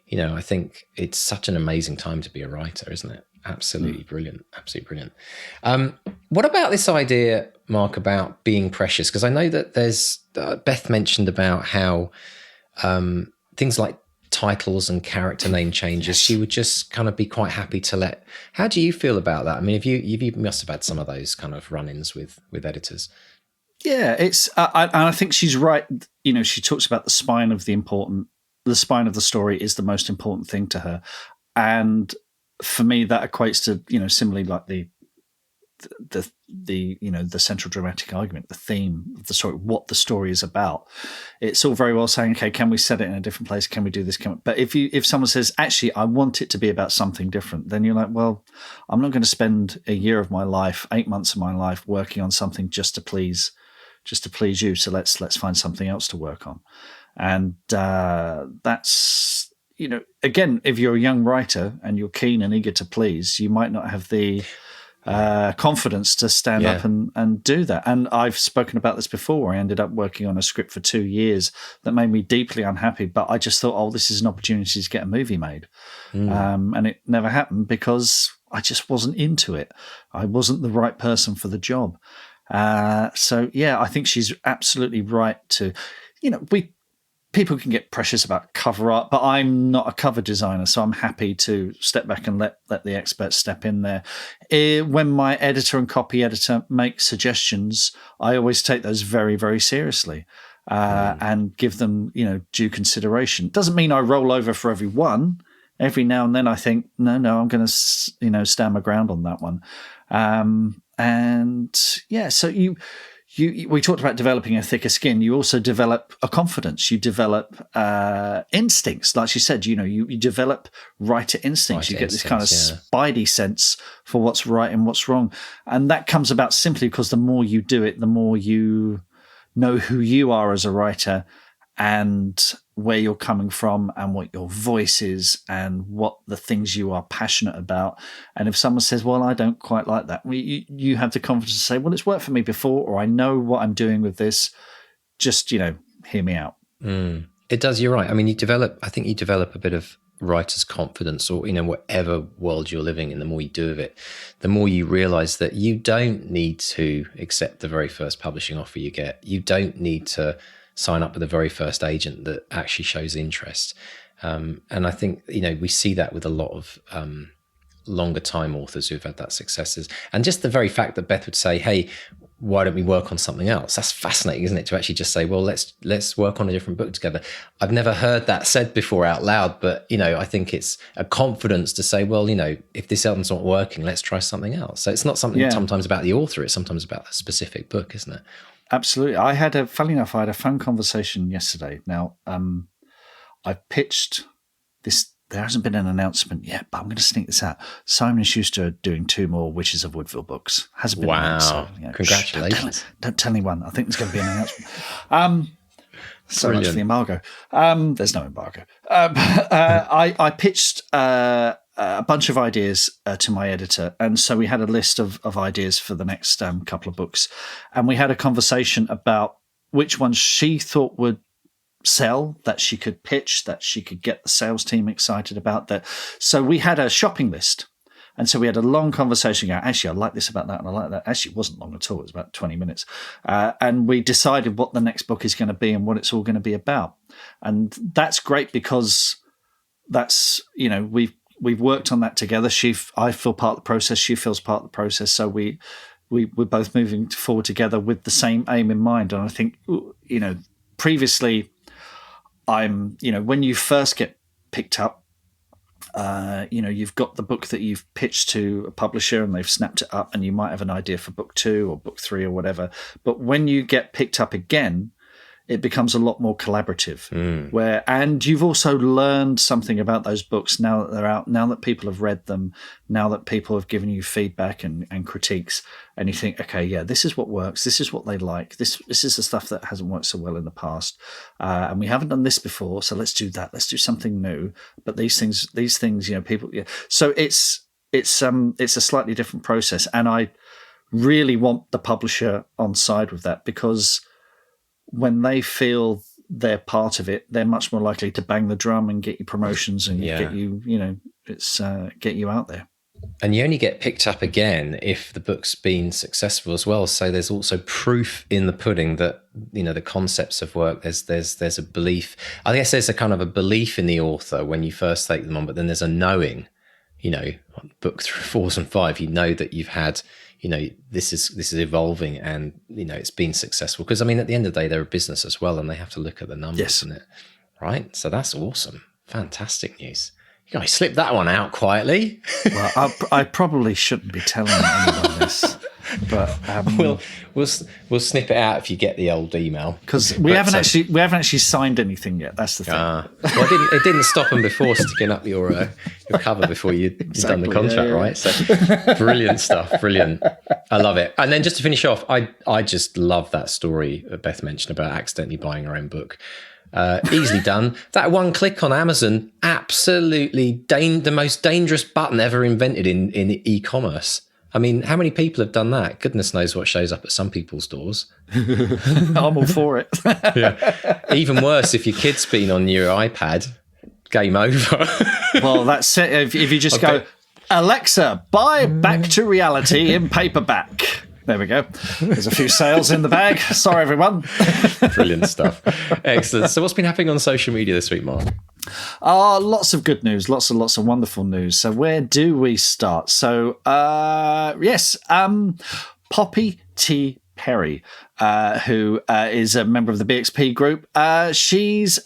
you know, I think it's such an amazing time to be a writer, isn't it? Absolutely brilliant. Absolutely brilliant. What about this idea, Mark, about being precious? Because I know that there's, Beth mentioned about how things like titles and character name changes, she would just kind of be quite happy to let. How do you feel about that? I mean, you must have had some of those kind of run-ins with editors. Yeah, it's I think she's right. You know, she talks about the spine of the story is the most important thing to her, and for me that equates to, you know, similarly like the you know, the central dramatic argument, the theme of the story, what the story is about. It's all very well saying, okay, can we set it in a different place? Can we do this? But if someone says, actually, I want it to be about something different, then you're like, well, I'm not going to spend a year of my life, 8 months of my life working on something just to please you. So let's find something else to work on. And that's, you know, again, if you're a young writer and you're keen and eager to please, you might not have the confidence to stand up and do that. And I've spoken about this before. I ended up working on a script for 2 years that made me deeply unhappy, but I just thought, oh, this is an opportunity to get a movie made. And it never happened because I just wasn't into it. I wasn't the right person for the job. So yeah, I think she's absolutely right to, you know, people can get precious about cover art, but I'm not a cover designer, so I'm happy to step back and let the experts step in there. When my editor and copy editor make suggestions, I always take those very, very seriously and give them, you know, due consideration. Doesn't mean I roll over for every one. Every now and then I think, no, I'm going to, you know, stand my ground on that one. And yeah, so we talked about developing a thicker skin. You also develop a confidence. You develop instincts. Like she said, you know, you develop writer instincts. You get this kind of spidey sense for what's right and what's wrong. And that comes about simply because the more you do it, the more you know who you are as a writer and where you're coming from and what your voice is and what the things you are passionate about. And if someone says, well, I don't quite like that, you have the confidence to say, well, it's worked for me before, or I know what I'm doing with this. Just, you know, hear me out. It does. You're right. I mean, I think you develop a bit of writer's confidence, or, you know, whatever world you're living in, the more you do of it, the more you realize that you don't need to accept the very first publishing offer you get. You don't need to sign up with the very first agent that actually shows interest. And I think, you know, we see that with a lot of longer time authors who've had that successes. And just the very fact that Beth would say, hey, why don't we work on something else? That's fascinating, isn't it? To actually just say, well, let's work on a different book together. I've never heard that said before out loud, but, you know, I think it's a confidence to say, well, you know, if this album's not working, let's try something else. So it's not something sometimes about the author, it's sometimes about the specific book, isn't it? Absolutely. Funny enough, I had a phone conversation yesterday. Now, I pitched this. There hasn't been an announcement yet, but I'm going to sneak this out. Simon & Schuster are doing 2 more Witches of Woodville books. Hasn't been announced. So, you know, congratulations. Don't tell anyone. I think there's going to be an announcement. So Brilliant. Much for the embargo. There's no embargo. I pitched a bunch of ideas to my editor, and so we had a list of ideas for the next couple of books, and we had a conversation about which ones she thought would sell, that she could pitch, that she could get the sales team excited about. That. So we had a shopping list, and so we had a long conversation going, actually, I like this about that, and I like that. Actually, it wasn't long at all. It was about 20 minutes. And we decided what the next book is going to be and what it's all going to be about. And that's great because that's, you know, we've worked on that together. I feel part of the process. She feels part of the process. So we're both moving forward together with the same aim in mind. And I think, you know, previously, when you first get picked up, you know, you've got the book that you've pitched to a publisher and they've snapped it up, and you might have an idea for book 2 or book 3 or whatever. But when you get picked up again, it becomes a lot more collaborative. And you've also learned something about those books now that they're out, now that people have read them, now that people have given you feedback and critiques, and you think, okay, yeah, this is what works, this is what they like, this is the stuff that hasn't worked so well in the past, and we haven't done this before, so let's do that, let's do something new. But these things, people, so it's a slightly different process, and I really want the publisher on side with that, because when they feel they're part of it, they're much more likely to bang the drum and get you promotions and get you, get you out there. And you only get picked up again if the book's been successful as well. So there's also proof in the pudding that, the concepts have worked. There's a belief. I guess there's a kind of a belief in the author when you first take them on, but then there's a knowing, book 3, 4, and 5, that you've had, this is evolving and, it's been successful. Because, at the end of the day, they're a business as well, and they have to look at the numbers, isn't it? Right? So that's awesome. Fantastic news. You guys slipped that one out quietly. Well, I probably shouldn't be telling anyone this, but we'll snip it out if you get the old email, because we haven't actually signed anything yet. That's the thing. Well, it didn't stop them before sticking up your cover before you'd done the contract, right? So brilliant stuff, brilliant. I love it. And then just to finish off, I just love that story that Beth mentioned about accidentally buying her own book. Easily done. That one click on Amazon, absolutely the most dangerous button ever invented in e-commerce. How many people have done that? Goodness knows what shows up at some people's doors. I'm all for it. Yeah. Even worse, if your kid's been on your iPad, game over. Well, that's it. If you just go, Alexa, buy Back to Reality in paperback. There we go. There's a few sales in the bag. Sorry, everyone. Brilliant stuff. Excellent. So what's been happening on social media this week, Mark? Lots of good news. Lots of wonderful news. So where do we start? So, Poppy T. Perry, who is a member of the BXP group. She's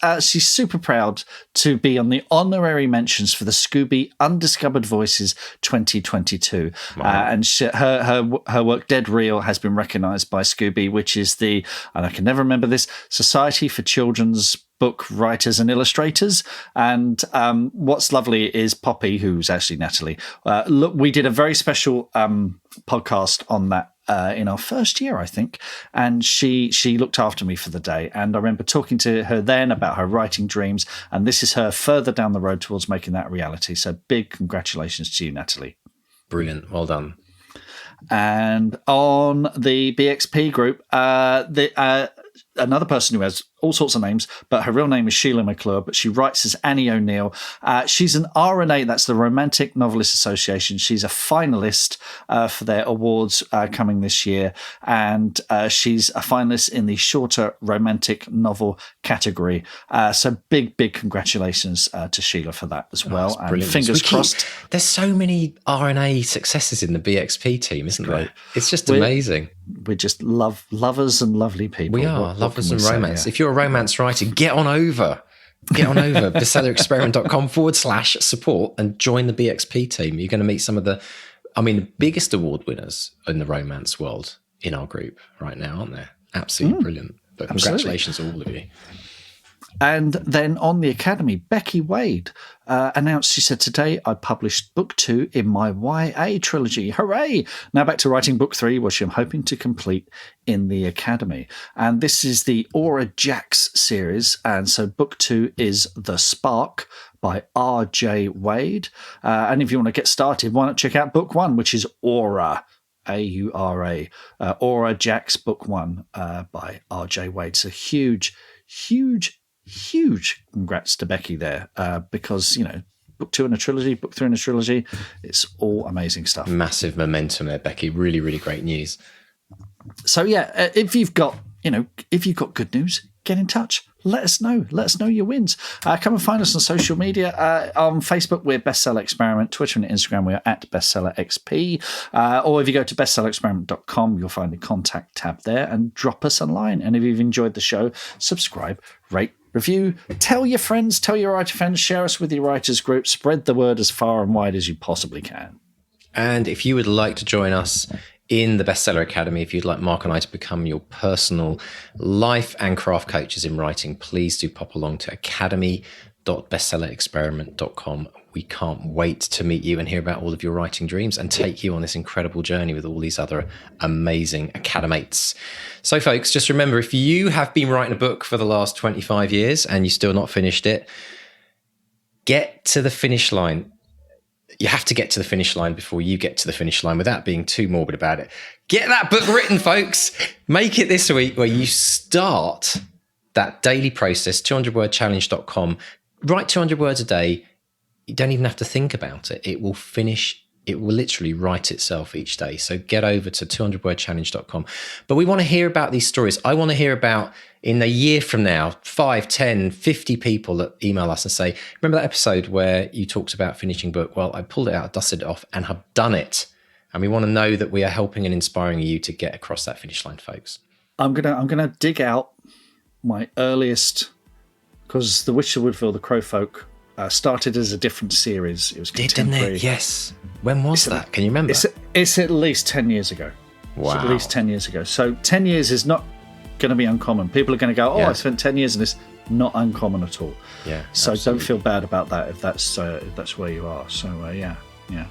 super proud to be on the honorary mentions for the Scooby Undiscovered Voices 2022. Wow. And her work, Dead Real, has been recognised by Scooby, which is and I can never remember this, Society for Children's Book Writers and Illustrators. And what's lovely is Poppy, who's actually Natalie. Look, we did a very special podcast on that in our first year, I think, and she looked after me for the day. And I remember talking to her then about her writing dreams, and this is her further down the road towards making that a reality. So big congratulations to you, Natalie. Brilliant. Well done. And on the BXP group, another person who has all sorts of names, but her real name is Sheila McClure, but she writes as Annie O'Neill. She's an RNA, that's the Romantic Novelist Association. She's a finalist for their awards coming this year, and she's a finalist in the shorter romantic novel category. So big congratulations to Sheila for that as well. And fingers crossed. There's so many RNA successes in the BXP team, isn't there? It's just amazing. We're just lovers and lovely people. We are lovers and romance. If you're a romance writer, get on over bestsellerexperiment.com/support and join the BXP team. You're going to meet some of the biggest award winners in the romance world in our group right now, aren't there? Absolutely brilliant. But congratulations to all of you. And then on the Academy, Becky Wade announced, she said, today I published book 2 in my YA trilogy. Hooray! Now back to writing book 3, which I'm hoping to complete in the Academy. And this is the Aura Jax series. And so book 2 is The Spark by R.J. Wade. And if you want to get started, why not check out book 1, which is Aura. A-U-R-A. Aura Jax book 1 by R.J. Wade. So huge congrats to Becky there, because book 2 in a trilogy, book 3 in a trilogy, it's all amazing stuff. Massive momentum there, Becky. Really, really great news. So yeah, if you've got good news, get in touch. Let us know your wins. Come and find us on social media. On Facebook, we're Bestseller Experiment. Twitter and Instagram, we're at BestsellerXP. Or if you go to bestsellerexperiment.com, you'll find the contact tab there, and drop us a line. And if you've enjoyed the show, subscribe, rate, review, tell your friends, tell your writer friends, share us with your writers group, spread the word as far and wide as you possibly can. And if you would like to join us in the Bestseller Academy. If you'd like Mark and I to become your personal life and craft coaches in writing, please do pop along to academy.bestsellerexperiment.com. We can't wait to meet you and hear about all of your writing dreams and take you on this incredible journey with all these other amazing academates. So folks, just remember, if you have been writing a book for the last 25 years and you still not finished it, get to the finish line. You have to get to the finish line before you get to the finish line without being too morbid about it. Get that book written, folks. Make it this week where you start that daily process, 200wordchallenge.com. Write 200 words a day. You don't even have to think about it. It will finish. It will literally write itself each day. So get over to 200wordchallenge.com. But we want to hear about these stories. I want to hear about, in a year from now, 5, 10, 50 people that email us and say, remember that episode where you talked about finishing book? Well, I pulled it out, dusted it off, and have done it. And we want to know that we are helping and inspiring you to get across that finish line, folks. I'm gonna dig out my earliest, because The Witch of Woodville, The Crowfolk, started as a different series. It was contemporary. Didn't it? Yes. When was that? Can you remember? It's at least 10 years ago. Wow. It's at least 10 years ago. So 10 years is not going to be uncommon. People are going to go, I spent 10 years in this. Not uncommon at all. Yeah. So Don't feel bad about that if that's where you are. So yeah.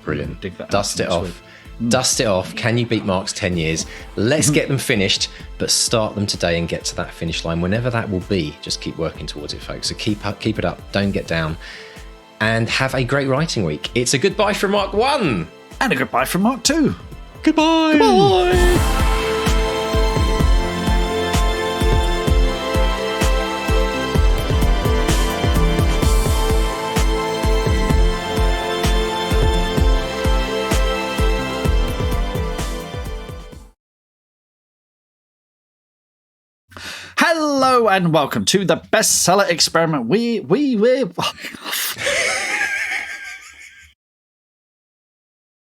Brilliant. Dig that Dust it off. Dust it off. Can you beat Mark's 10 years? Let's get them finished, but start them today and get to that finish line, whenever that will be. Just keep working towards it, folks. So keep it up. Don't get down. And have a great writing week. It's a goodbye from Mark 1. And a goodbye from Mark 2. Goodbye. Goodbye. Hello and welcome to the Bestseller Experiment. We